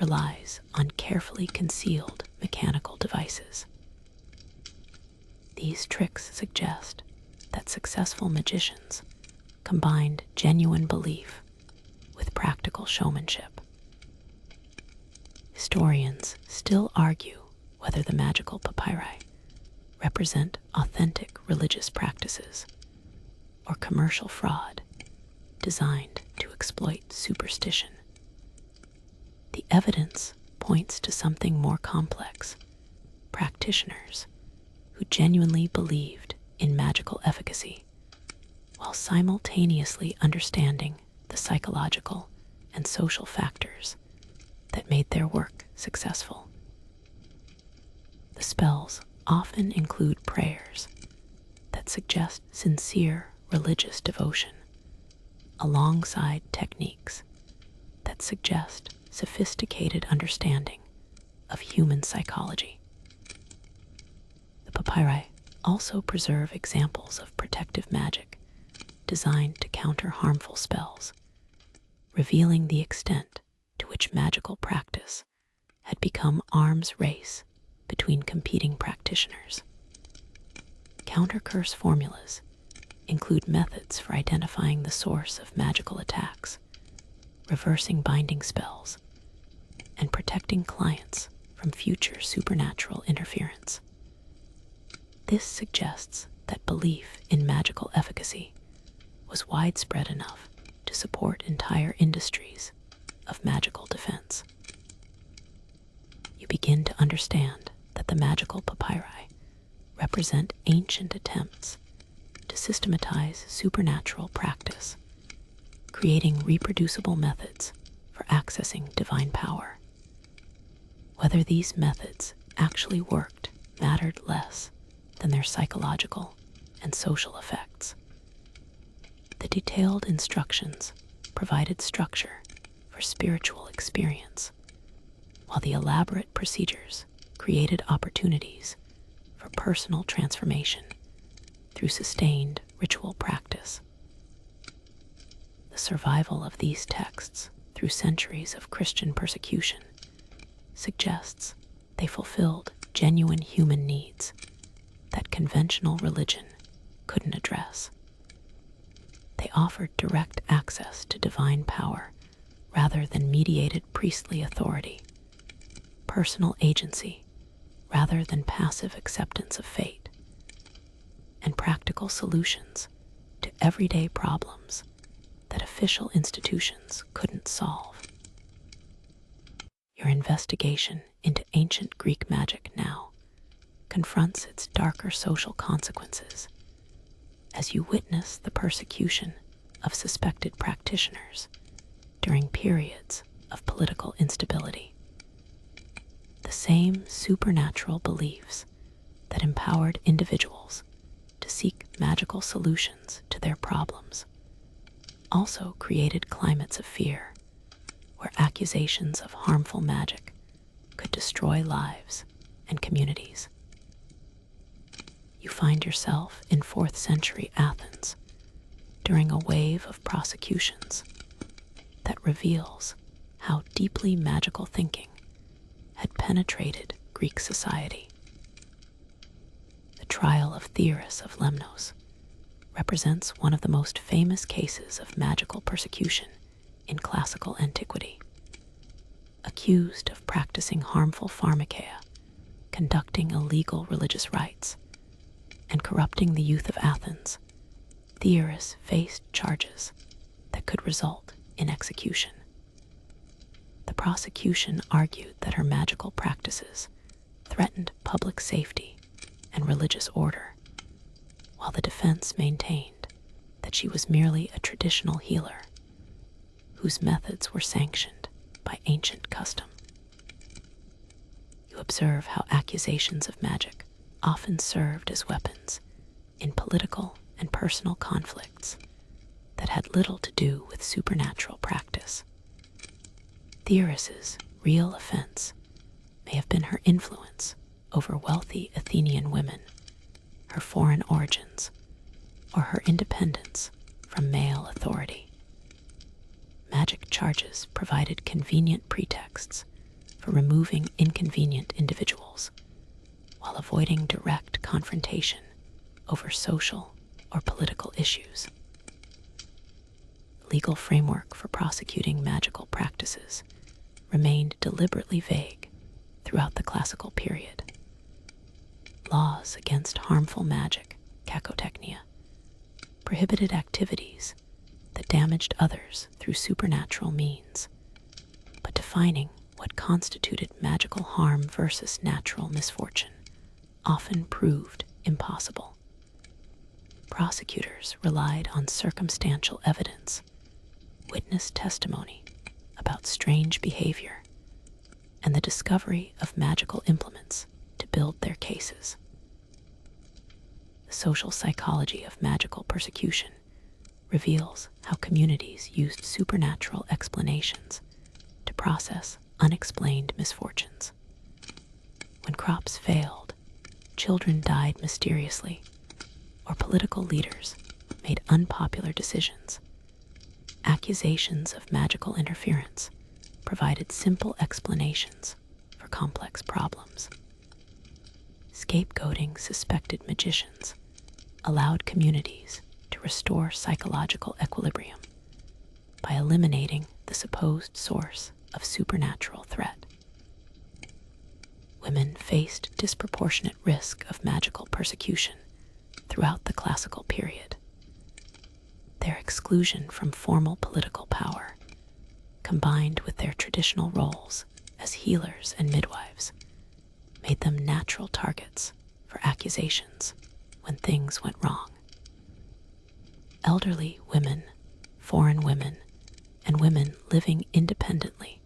relies on carefully concealed mechanical devices. These tricks suggest that successful magicians combined genuine belief with practical showmanship. Historians still argue whether the magical papyri represent authentic religious practices or commercial fraud designed to exploit superstition. The evidence points to something more complex: practitioners who genuinely believed in magical efficacy while simultaneously understanding the psychological and social factors that made their work successful. The spells often include prayers that suggest sincere religious devotion, alongside techniques that suggest sophisticated understanding of human psychology. The papyri also preserve examples of protective magic designed to counter harmful spells, revealing the extent to which magical practice had become arms race between competing practitioners. Counter-curse formulas include methods for identifying the source of magical attacks, reversing binding spells, and protecting clients from future supernatural interference. This suggests that belief in magical efficacy was widespread enough to support entire industries of magical defense. You begin to understand that the magical papyri represent ancient attempts to systematize supernatural practice, creating reproducible methods for accessing divine power. Whether these methods actually worked mattered less than their psychological and social effects. The detailed instructions provided structure for spiritual experience, while the elaborate procedures created opportunities for personal transformation through sustained ritual practice. The survival of these texts through centuries of Christian persecution suggests they fulfilled genuine human needs that conventional religion couldn't address. They offered direct access to divine power rather than mediated priestly authority, personal agency rather than passive acceptance of fate, and practical solutions to everyday problems that official institutions couldn't solve. Your investigation into ancient Greek magic now confronts its darker social consequences as you witness the persecution of suspected practitioners during periods of political instability. The same supernatural beliefs that empowered individuals to seek magical solutions to their problems also created climates of fear where accusations of harmful magic could destroy lives and communities. You find yourself in 4th century Athens during a wave of prosecutions that reveals how deeply magical thinking had penetrated Greek society. The trial of Theoris of Lemnos represents one of the most famous cases of magical persecution in classical antiquity. Accused of practicing harmful pharmakeia, conducting illegal religious rites, and corrupting the youth of Athens, Theoris faced charges that could result in execution. The prosecution argued that her magical practices threatened public safety and religious order, while the defense maintained that she was merely a traditional healer whose methods were sanctioned by ancient custom. You observe how accusations of magic often served as weapons in political and personal conflicts that had little to do with supernatural practice. Theoris's real offense may have been her influence over wealthy Athenian women, her foreign origins, or her independence from male authority. Magic charges provided convenient pretexts for removing inconvenient individuals while avoiding direct confrontation over social or political issues. The legal framework for prosecuting magical practices remained deliberately vague throughout the classical period. Laws against harmful magic, kakotechnia, prohibited activities that damaged others through supernatural means, but defining what constituted magical harm versus natural misfortune often proved impossible. Prosecutors relied on circumstantial evidence, witness testimony about strange behavior, and the discovery of magical implements to build their cases. The social psychology of magical persecution reveals how communities used supernatural explanations to process unexplained misfortunes. When crops failed, children died mysteriously, or political leaders made unpopular decisions, accusations of magical interference provided simple explanations for complex problems. Scapegoating suspected magicians allowed communities to restore psychological equilibrium by eliminating the supposed source of supernatural threat. Women faced disproportionate risk of magical persecution throughout the classical period. Their exclusion from formal political power, combined with their traditional roles as healers and midwives, made them natural targets for accusations when things went wrong. Elderly women, foreign women, and women living independently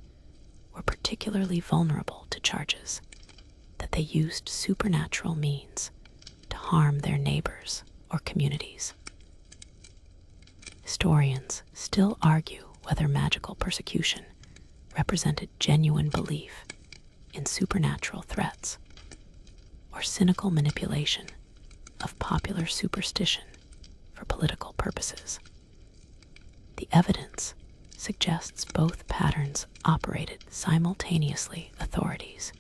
were particularly vulnerable to charges that they used supernatural means to harm their neighbors or communities. Historians still argue whether magical persecution represented genuine belief in supernatural threats or cynical manipulation of popular superstition for political purposes. The evidence suggests both patterns operated simultaneously. Authorities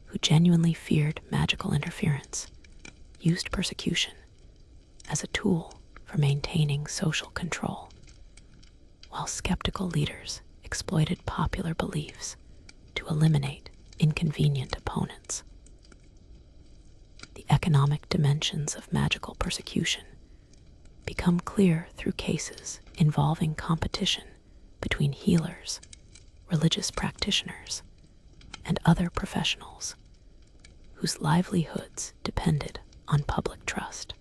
who genuinely feared magical interference used persecution as a tool for maintaining social control, while skeptical leaders exploited popular beliefs to eliminate inconvenient opponents. The economic dimensions of magical persecution become clear through cases involving competition between healers, religious practitioners, and other professionals whose livelihoods depended on public trust.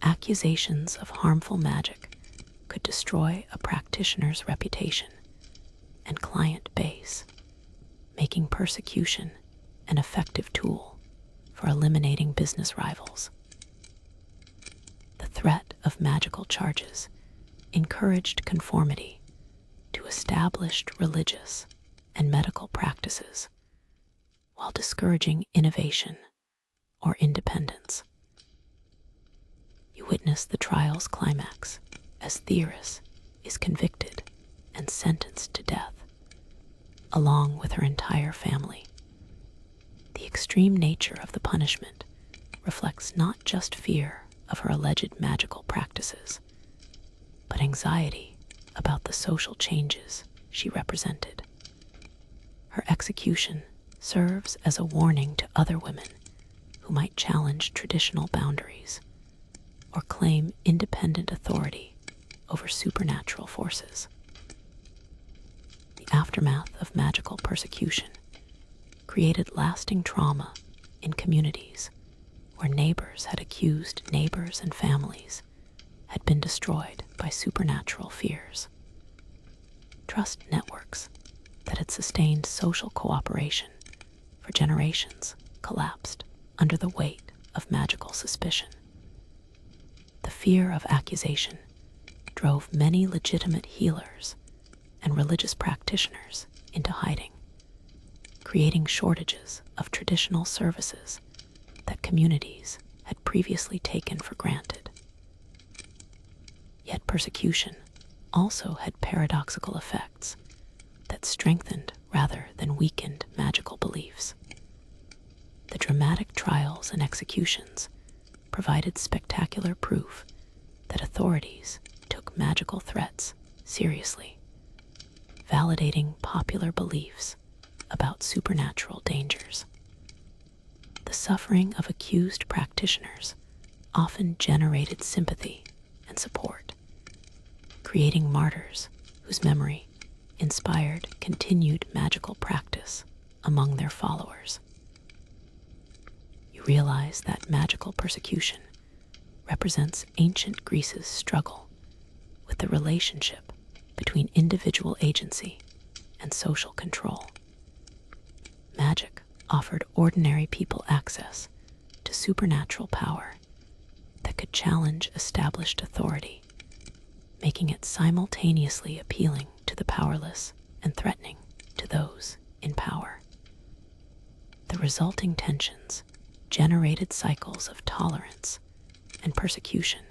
Accusations of harmful magic could destroy a practitioner's reputation and client base, making persecution an effective tool for eliminating business rivals. The threat of magical charges encouraged conformity to established religious and medical practices while discouraging innovation or independence. You witness the trial's climax as Theris is convicted and sentenced to death, along with her entire family. The extreme nature of the punishment reflects not just fear of her alleged magical practices, but anxiety about the social changes she represented. Her execution serves as a warning to other women who might challenge traditional boundaries or claim independent authority over supernatural forces. The aftermath of magical persecution created lasting trauma in communities where neighbors had accused neighbors and families had been destroyed by supernatural fears. Trust networks that had sustained social cooperation for generations collapsed under the weight of magical suspicion. The fear of accusation drove many legitimate healers and religious practitioners into hiding, creating shortages of traditional services that communities had previously taken for granted. Yet persecution also had paradoxical effects that strengthened rather than weakened magical beliefs. The dramatic trials and executions provided spectacular proof that authorities took magical threats seriously, validating popular beliefs about supernatural dangers. The suffering of accused practitioners often generated sympathy and support, creating martyrs whose memory inspired continued magical practice among their followers. You realize that magical persecution represents ancient Greece's struggle with the relationship between individual agency and social control. Magic offered ordinary people access to supernatural power that could challenge established authority, making it simultaneously appealing to the powerless and threatening to those in power. The resulting tensions generated cycles of tolerance and persecution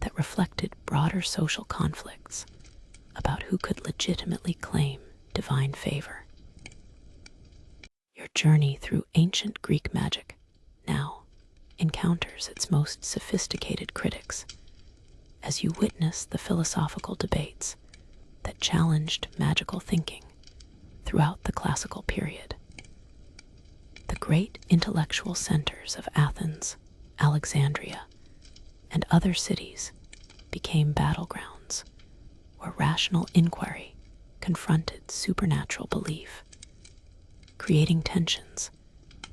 that reflected broader social conflicts about who could legitimately claim divine favor. Your journey through ancient Greek magic now encounters its most sophisticated critics as you witness the philosophical debates that challenged magical thinking throughout the classical period. The great intellectual centers of Athens, Alexandria, and other cities became battlegrounds where rational inquiry confronted supernatural belief, creating tensions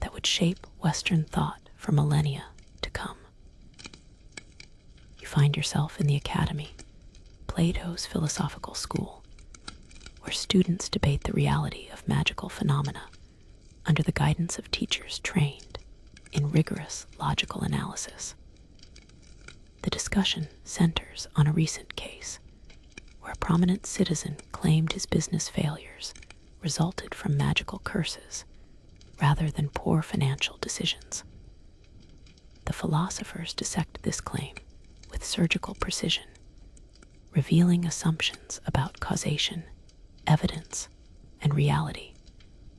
that would shape Western thought for millennia to come. You find yourself in the Academy, Plato's philosophical school, where students debate the reality of magical phenomena under the guidance of teachers trained in rigorous logical analysis. The discussion centers on a recent case where a prominent citizen claimed his business failures resulted from magical curses rather than poor financial decisions. The philosophers dissect this claim with surgical precision, revealing assumptions about causation, evidence, and reality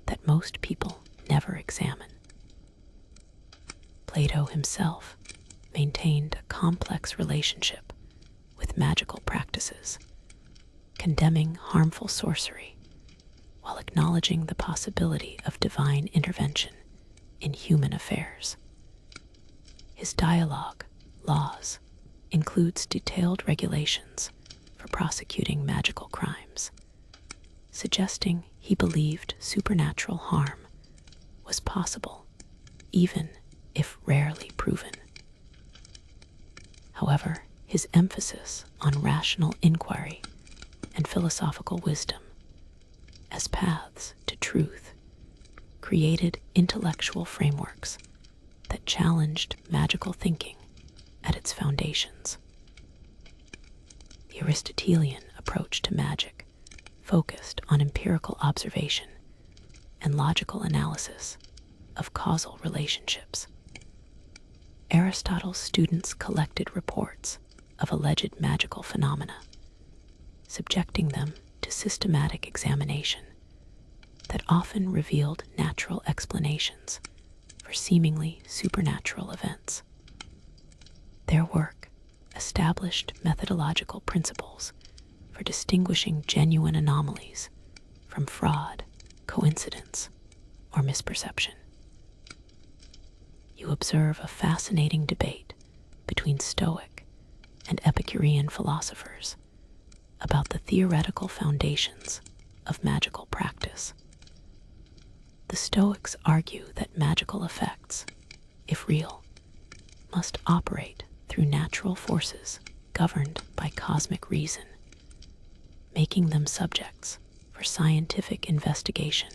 that most people never examine. Plato himself maintained a complex relationship with magical practices, condemning harmful sorcery while acknowledging the possibility of divine intervention in human affairs. His dialogue, Laws, includes detailed regulations for prosecuting magical crimes, suggesting he believed supernatural harm was possible, even if rarely proven. However, his emphasis on rational inquiry and philosophical wisdom as paths to truth created intellectual frameworks that challenged magical thinking at its foundations. The Aristotelian approach to magic focused on empirical observation and logical analysis of causal relationships. Aristotle's students collected reports of alleged magical phenomena, subjecting them to systematic examination that often revealed natural explanations for seemingly supernatural events. Their work established methodological principles for distinguishing genuine anomalies from fraud, coincidence, or misperception. You observe a fascinating debate between Stoic and Epicurean philosophers about the theoretical foundations of magical practice. The Stoics argue that magical effects, if real, must operate through natural forces governed by cosmic reason, making them subjects for scientific investigation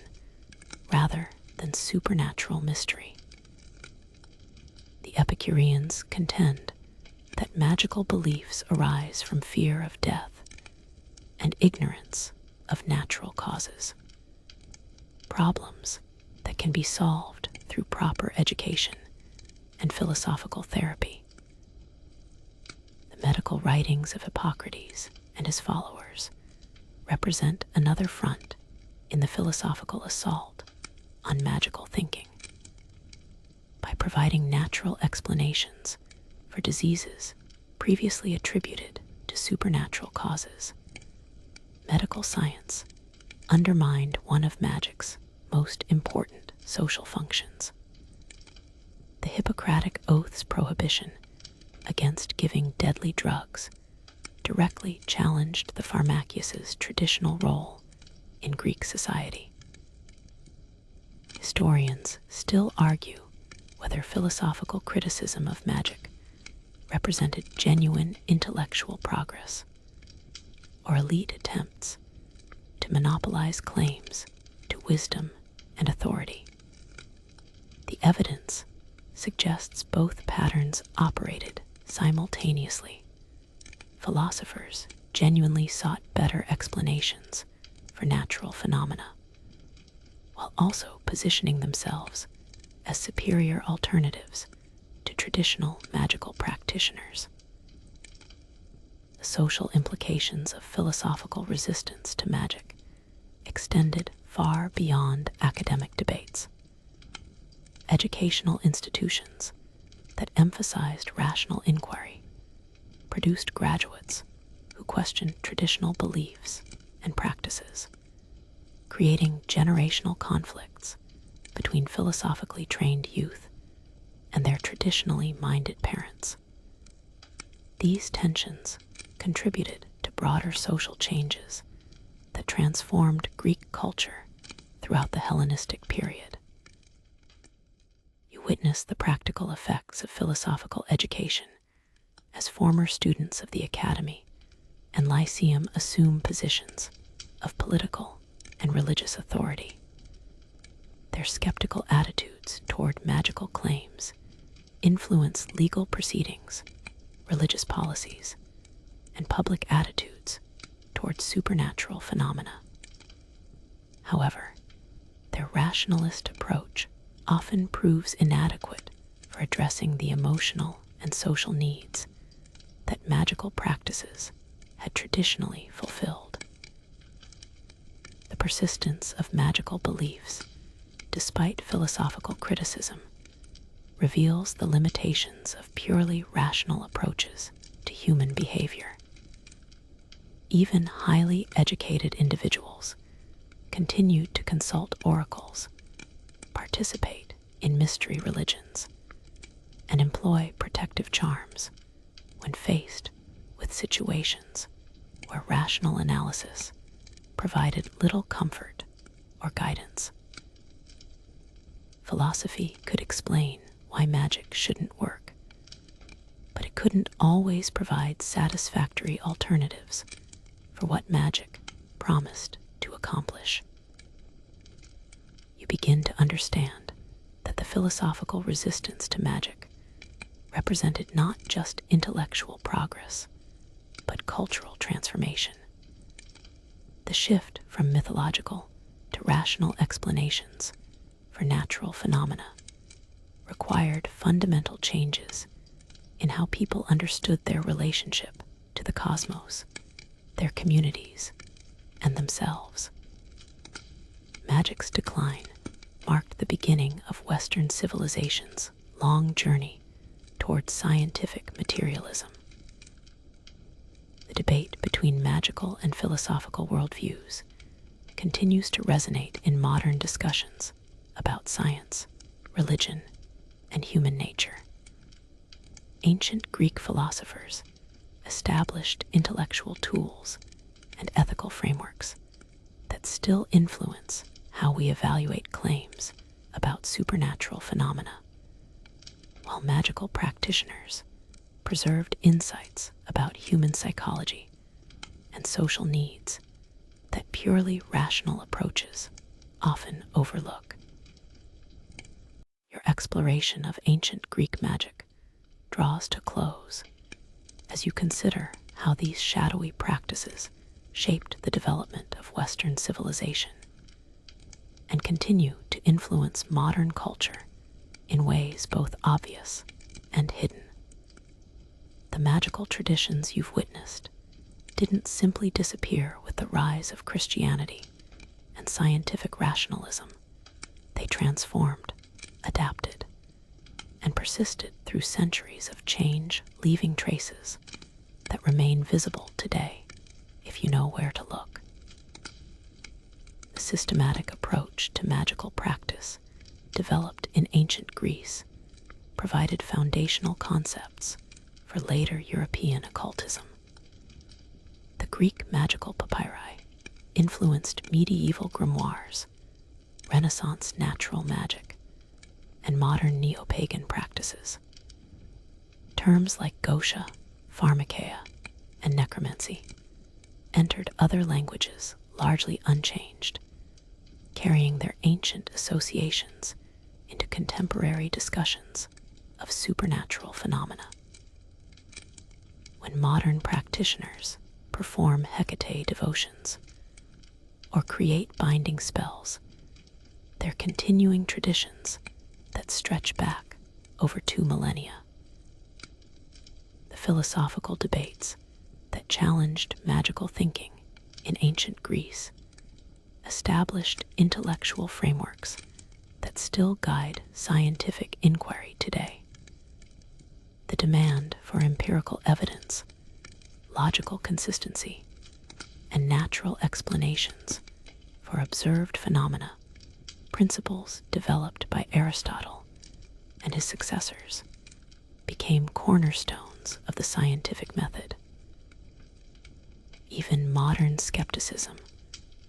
rather than supernatural mystery. The Epicureans contend that magical beliefs arise from fear of death and ignorance of natural causes, problems that can be solved through proper education and philosophical therapy. The medical writings of Hippocrates and his followers represent another front in the philosophical assault on magical thinking. By providing natural explanations for diseases previously attributed to supernatural causes, medical science undermined one of magic's most important social functions. The Hippocratic Oath's prohibition against giving deadly drugs directly challenged the pharmakeus's traditional role in Greek society. Historians still argue whether philosophical criticism of magic represented genuine intellectual progress or elite attempts to monopolize claims to wisdom and authority. The evidence suggests both patterns operated simultaneously. Philosophers genuinely sought better explanations for natural phenomena, while also positioning themselves as superior alternatives to traditional magical practitioners. The social implications of philosophical resistance to magic extended far beyond academic debates. Educational institutions that emphasized rational inquiry produced graduates who questioned traditional beliefs and practices, creating generational conflicts between philosophically trained youth and their traditionally minded parents. These tensions contributed to broader social changes that transformed Greek culture throughout the Hellenistic period. You witness the practical effects of philosophical education as former students of the academy and lyceum assume positions of political and religious authority. Their skeptical attitudes toward magical claims influence legal proceedings, religious policies, and public attitudes towards supernatural phenomena. However, their rationalist approach often proves inadequate for addressing the emotional and social needs that magical practices had traditionally fulfilled. The persistence of magical beliefs, despite philosophical criticism, reveals the limitations of purely rational approaches to human behavior. Even highly educated individuals continued to consult oracles, participate in mystery religions, and employ protective charms when faced with situations where rational analysis provided little comfort or guidance. Philosophy could explain why magic shouldn't work, but it couldn't always provide satisfactory alternatives for what magic promised to accomplish. You begin to understand that the philosophical resistance to magic represented not just intellectual progress, but cultural transformation. The shift from mythological to rational explanations for natural phenomena required fundamental changes in how people understood their relationship to the cosmos, their communities, and themselves. Magic's decline marked the beginning of Western civilization's long journey towards scientific materialism. The debate between magical and philosophical worldviews continues to resonate in modern discussions about science, religion, and human nature. Ancient Greek philosophers established intellectual tools and ethical frameworks that still influence how we evaluate claims about supernatural phenomena, while magical practitioners preserved insights about human psychology and social needs that purely rational approaches often overlook. Your exploration of ancient Greek magic draws to close as you consider how these shadowy practices shaped the development of Western civilization and continue to influence modern culture in ways both obvious and hidden. The magical traditions you've witnessed didn't simply disappear with the rise of Christianity and scientific rationalism. They transformed, adapted, and persisted through centuries of change, leaving traces that remain visible today if you know where to look. The systematic approach to magical practice developed in ancient Greece provided foundational concepts for later European occultism. The Greek magical papyri influenced medieval grimoires, Renaissance natural magic, and modern neo-pagan practices. Terms like Gosha, Pharmakeia, and necromancy entered other languages largely unchanged, carrying their ancient associations into contemporary discussions of supernatural phenomena. When modern practitioners perform Hecate devotions or create binding spells, they're continuing traditions that stretch back over 2 millennia. The philosophical debates that challenged magical thinking in ancient Greece established intellectual frameworks that still guide scientific inquiry today. The demand for empirical evidence, logical consistency, and natural explanations for observed phenomena, principles developed by Aristotle and his successors, became cornerstones of the scientific method. Even modern skepticism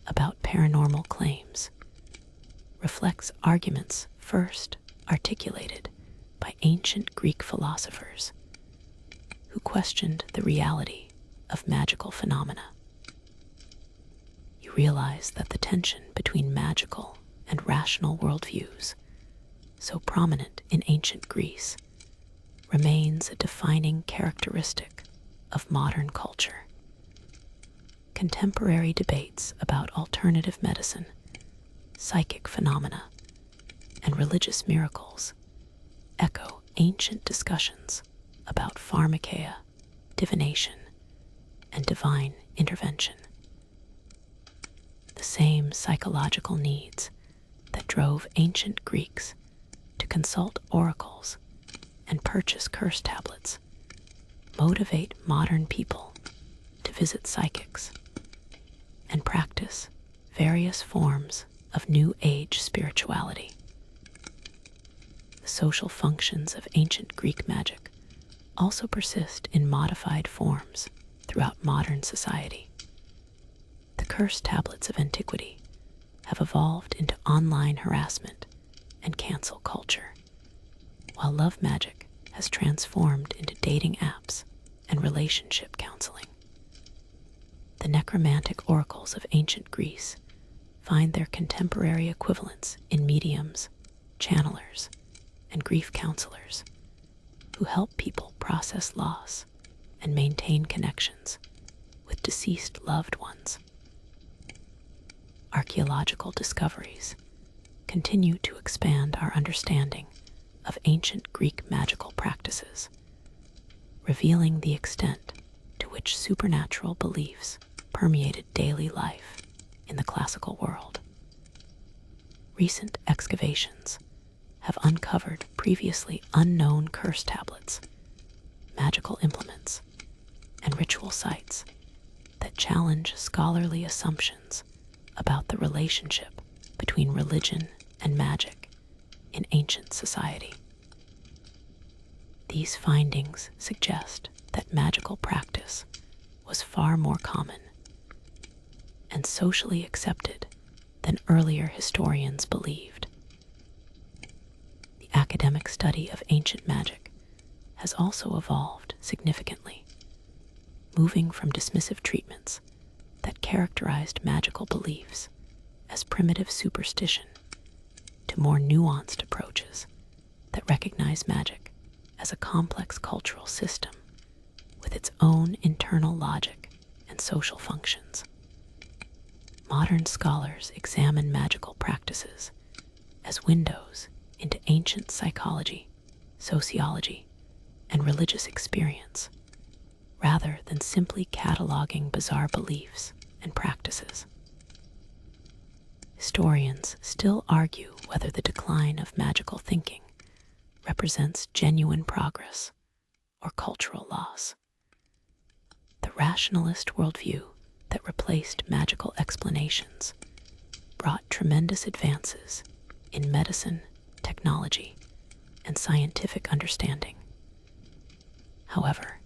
about paranormal claims reflects arguments first articulated by ancient Greek philosophers who questioned the reality of magical phenomena. You realize that the tension between magical and rational worldviews, so prominent in ancient Greece, remains a defining characteristic of modern culture. Contemporary debates about alternative medicine, psychic phenomena, and religious miracles echo ancient discussions about pharmakeia, divination, and divine intervention. The same psychological needs that drove ancient Greeks to consult oracles and purchase curse tablets motivate modern people to visit psychics and practice various forms of New Age spirituality. The social functions of ancient Greek magic also persist in modified forms throughout modern society. The curse tablets of antiquity have evolved into online harassment and cancel culture, while love magic has transformed into dating apps and relationship counseling. The necromantic oracles of ancient Greece find their contemporary equivalents in mediums, channelers, and grief counselors who help people process loss and maintain connections with deceased loved ones. Archaeological discoveries continue to expand our understanding of ancient Greek magical practices, revealing the extent to which supernatural beliefs permeated daily life in the classical world. Recent excavations have uncovered previously unknown curse tablets, magical implements, and ritual sites that challenge scholarly assumptions about the relationship between religion and magic in ancient society. These findings suggest that magical practice was far more common and socially accepted than earlier historians believed. The academic study of ancient magic has also evolved significantly, moving from dismissive treatments that characterized magical beliefs as primitive superstition to more nuanced approaches that recognize magic as a complex cultural system with its own internal logic and social functions. Modern scholars examine magical practices as windows into ancient psychology, sociology, and religious experience, rather than simply cataloging bizarre beliefs and practices. Historians still argue whether the decline of magical thinking represents genuine progress or cultural loss. The rationalist worldview that replaced magical explanations brought tremendous advances in medicine, technology, and scientific understanding. However,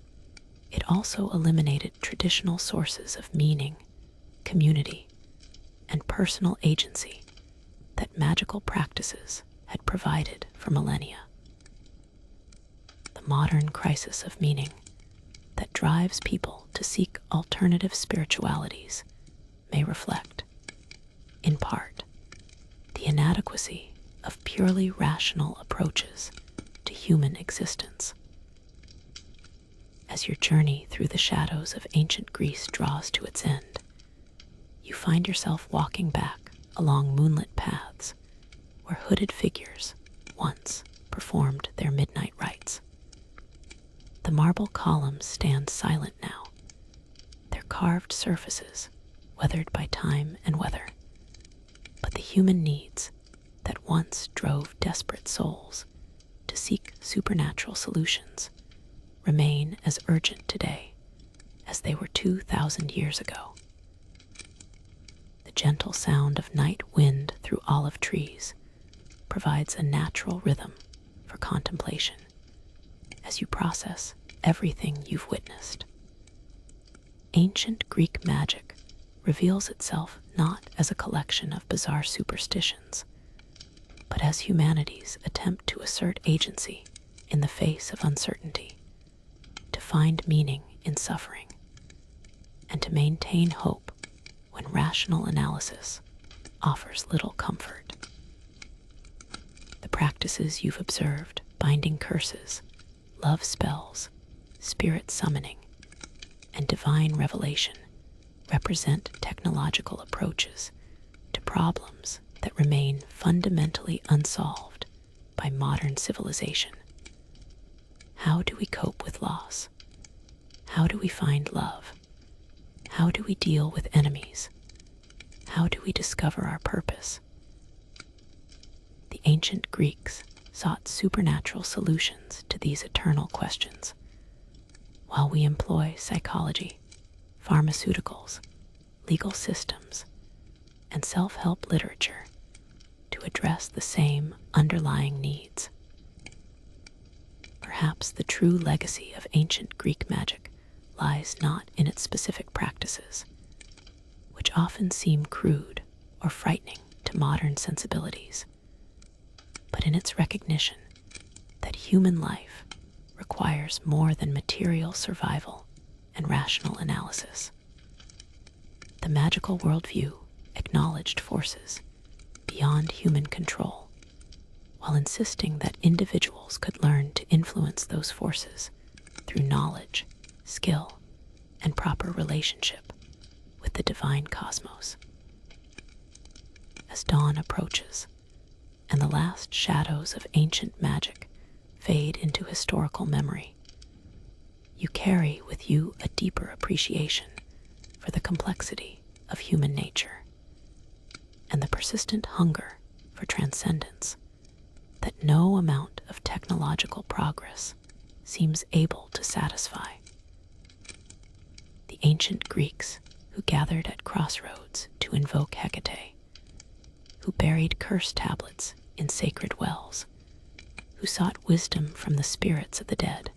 it also eliminated traditional sources of meaning, community, and personal agency that magical practices had provided for millennia. The modern crisis of meaning that drives people to seek alternative spiritualities may reflect, in part, the inadequacy of purely rational approaches to human existence. As your journey through the shadows of ancient Greece draws to its end, you find yourself walking back along moonlit paths where hooded figures once performed their midnight rites. The marble columns stand silent now, their carved surfaces weathered by time and weather. But the human needs that once drove desperate souls to seek supernatural solutions remain as urgent today as they were 2,000 years ago. The gentle sound of night wind through olive trees provides a natural rhythm for contemplation as you process everything you've witnessed. Ancient Greek magic reveals itself not as a collection of bizarre superstitions, but as humanity's attempt to assert agency in the face of uncertainty, to find meaning in suffering, and to maintain hope when rational analysis offers little comfort. The practices you've observed, binding curses, love spells, spirit summoning, and divine revelation, represent technological approaches to problems that remain fundamentally unsolved by modern civilization. How do we cope with loss? How do we find love? How do we deal with enemies? How do we discover our purpose? The ancient Greeks sought supernatural solutions to these eternal questions, while we employ psychology, pharmaceuticals, legal systems, and self-help literature to address the same underlying needs. Perhaps the true legacy of ancient Greek magic lies not in its specific practices, which often seem crude or frightening to modern sensibilities, but in its recognition that human life requires more than material survival and rational analysis. The magical worldview acknowledged forces beyond human control, while insisting that individuals could learn to influence those forces through knowledge, skill, and proper relationship with the divine cosmos. As dawn approaches, and the last shadows of ancient magic fade into historical memory, you carry with you a deeper appreciation for the complexity of human nature and the persistent hunger for transcendence that no amount of technological progress seems able to satisfy. The ancient Greeks who gathered at crossroads to invoke Hecate, who buried curse tablets in sacred wells, who sought wisdom from the spirits of the dead,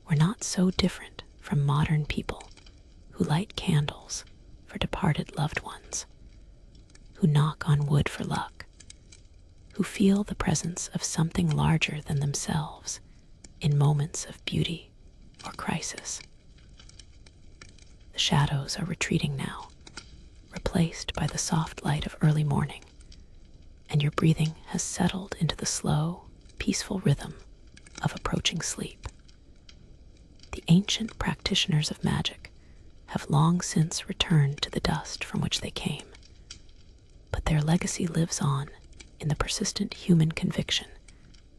were not so different from modern people who light candles for departed loved ones, who knock on wood for luck, who feel the presence of something larger than themselves in moments of beauty or crisis. The shadows are retreating now, replaced by the soft light of early morning, and your breathing has settled into the slow, peaceful rhythm of approaching sleep. The ancient practitioners of magic have long since returned to the dust from which they came, but their legacy lives on in the persistent human conviction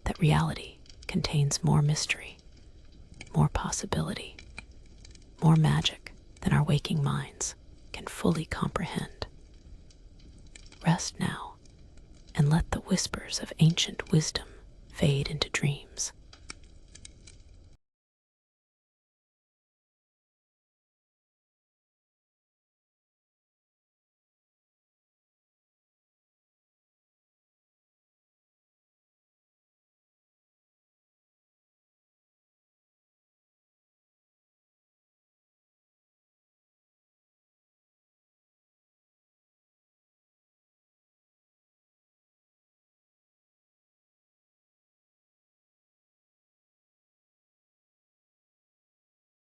that reality contains more mystery, more possibility, more magic than our waking minds can fully comprehend. Rest now and let the whispers of ancient wisdom fade into dreams.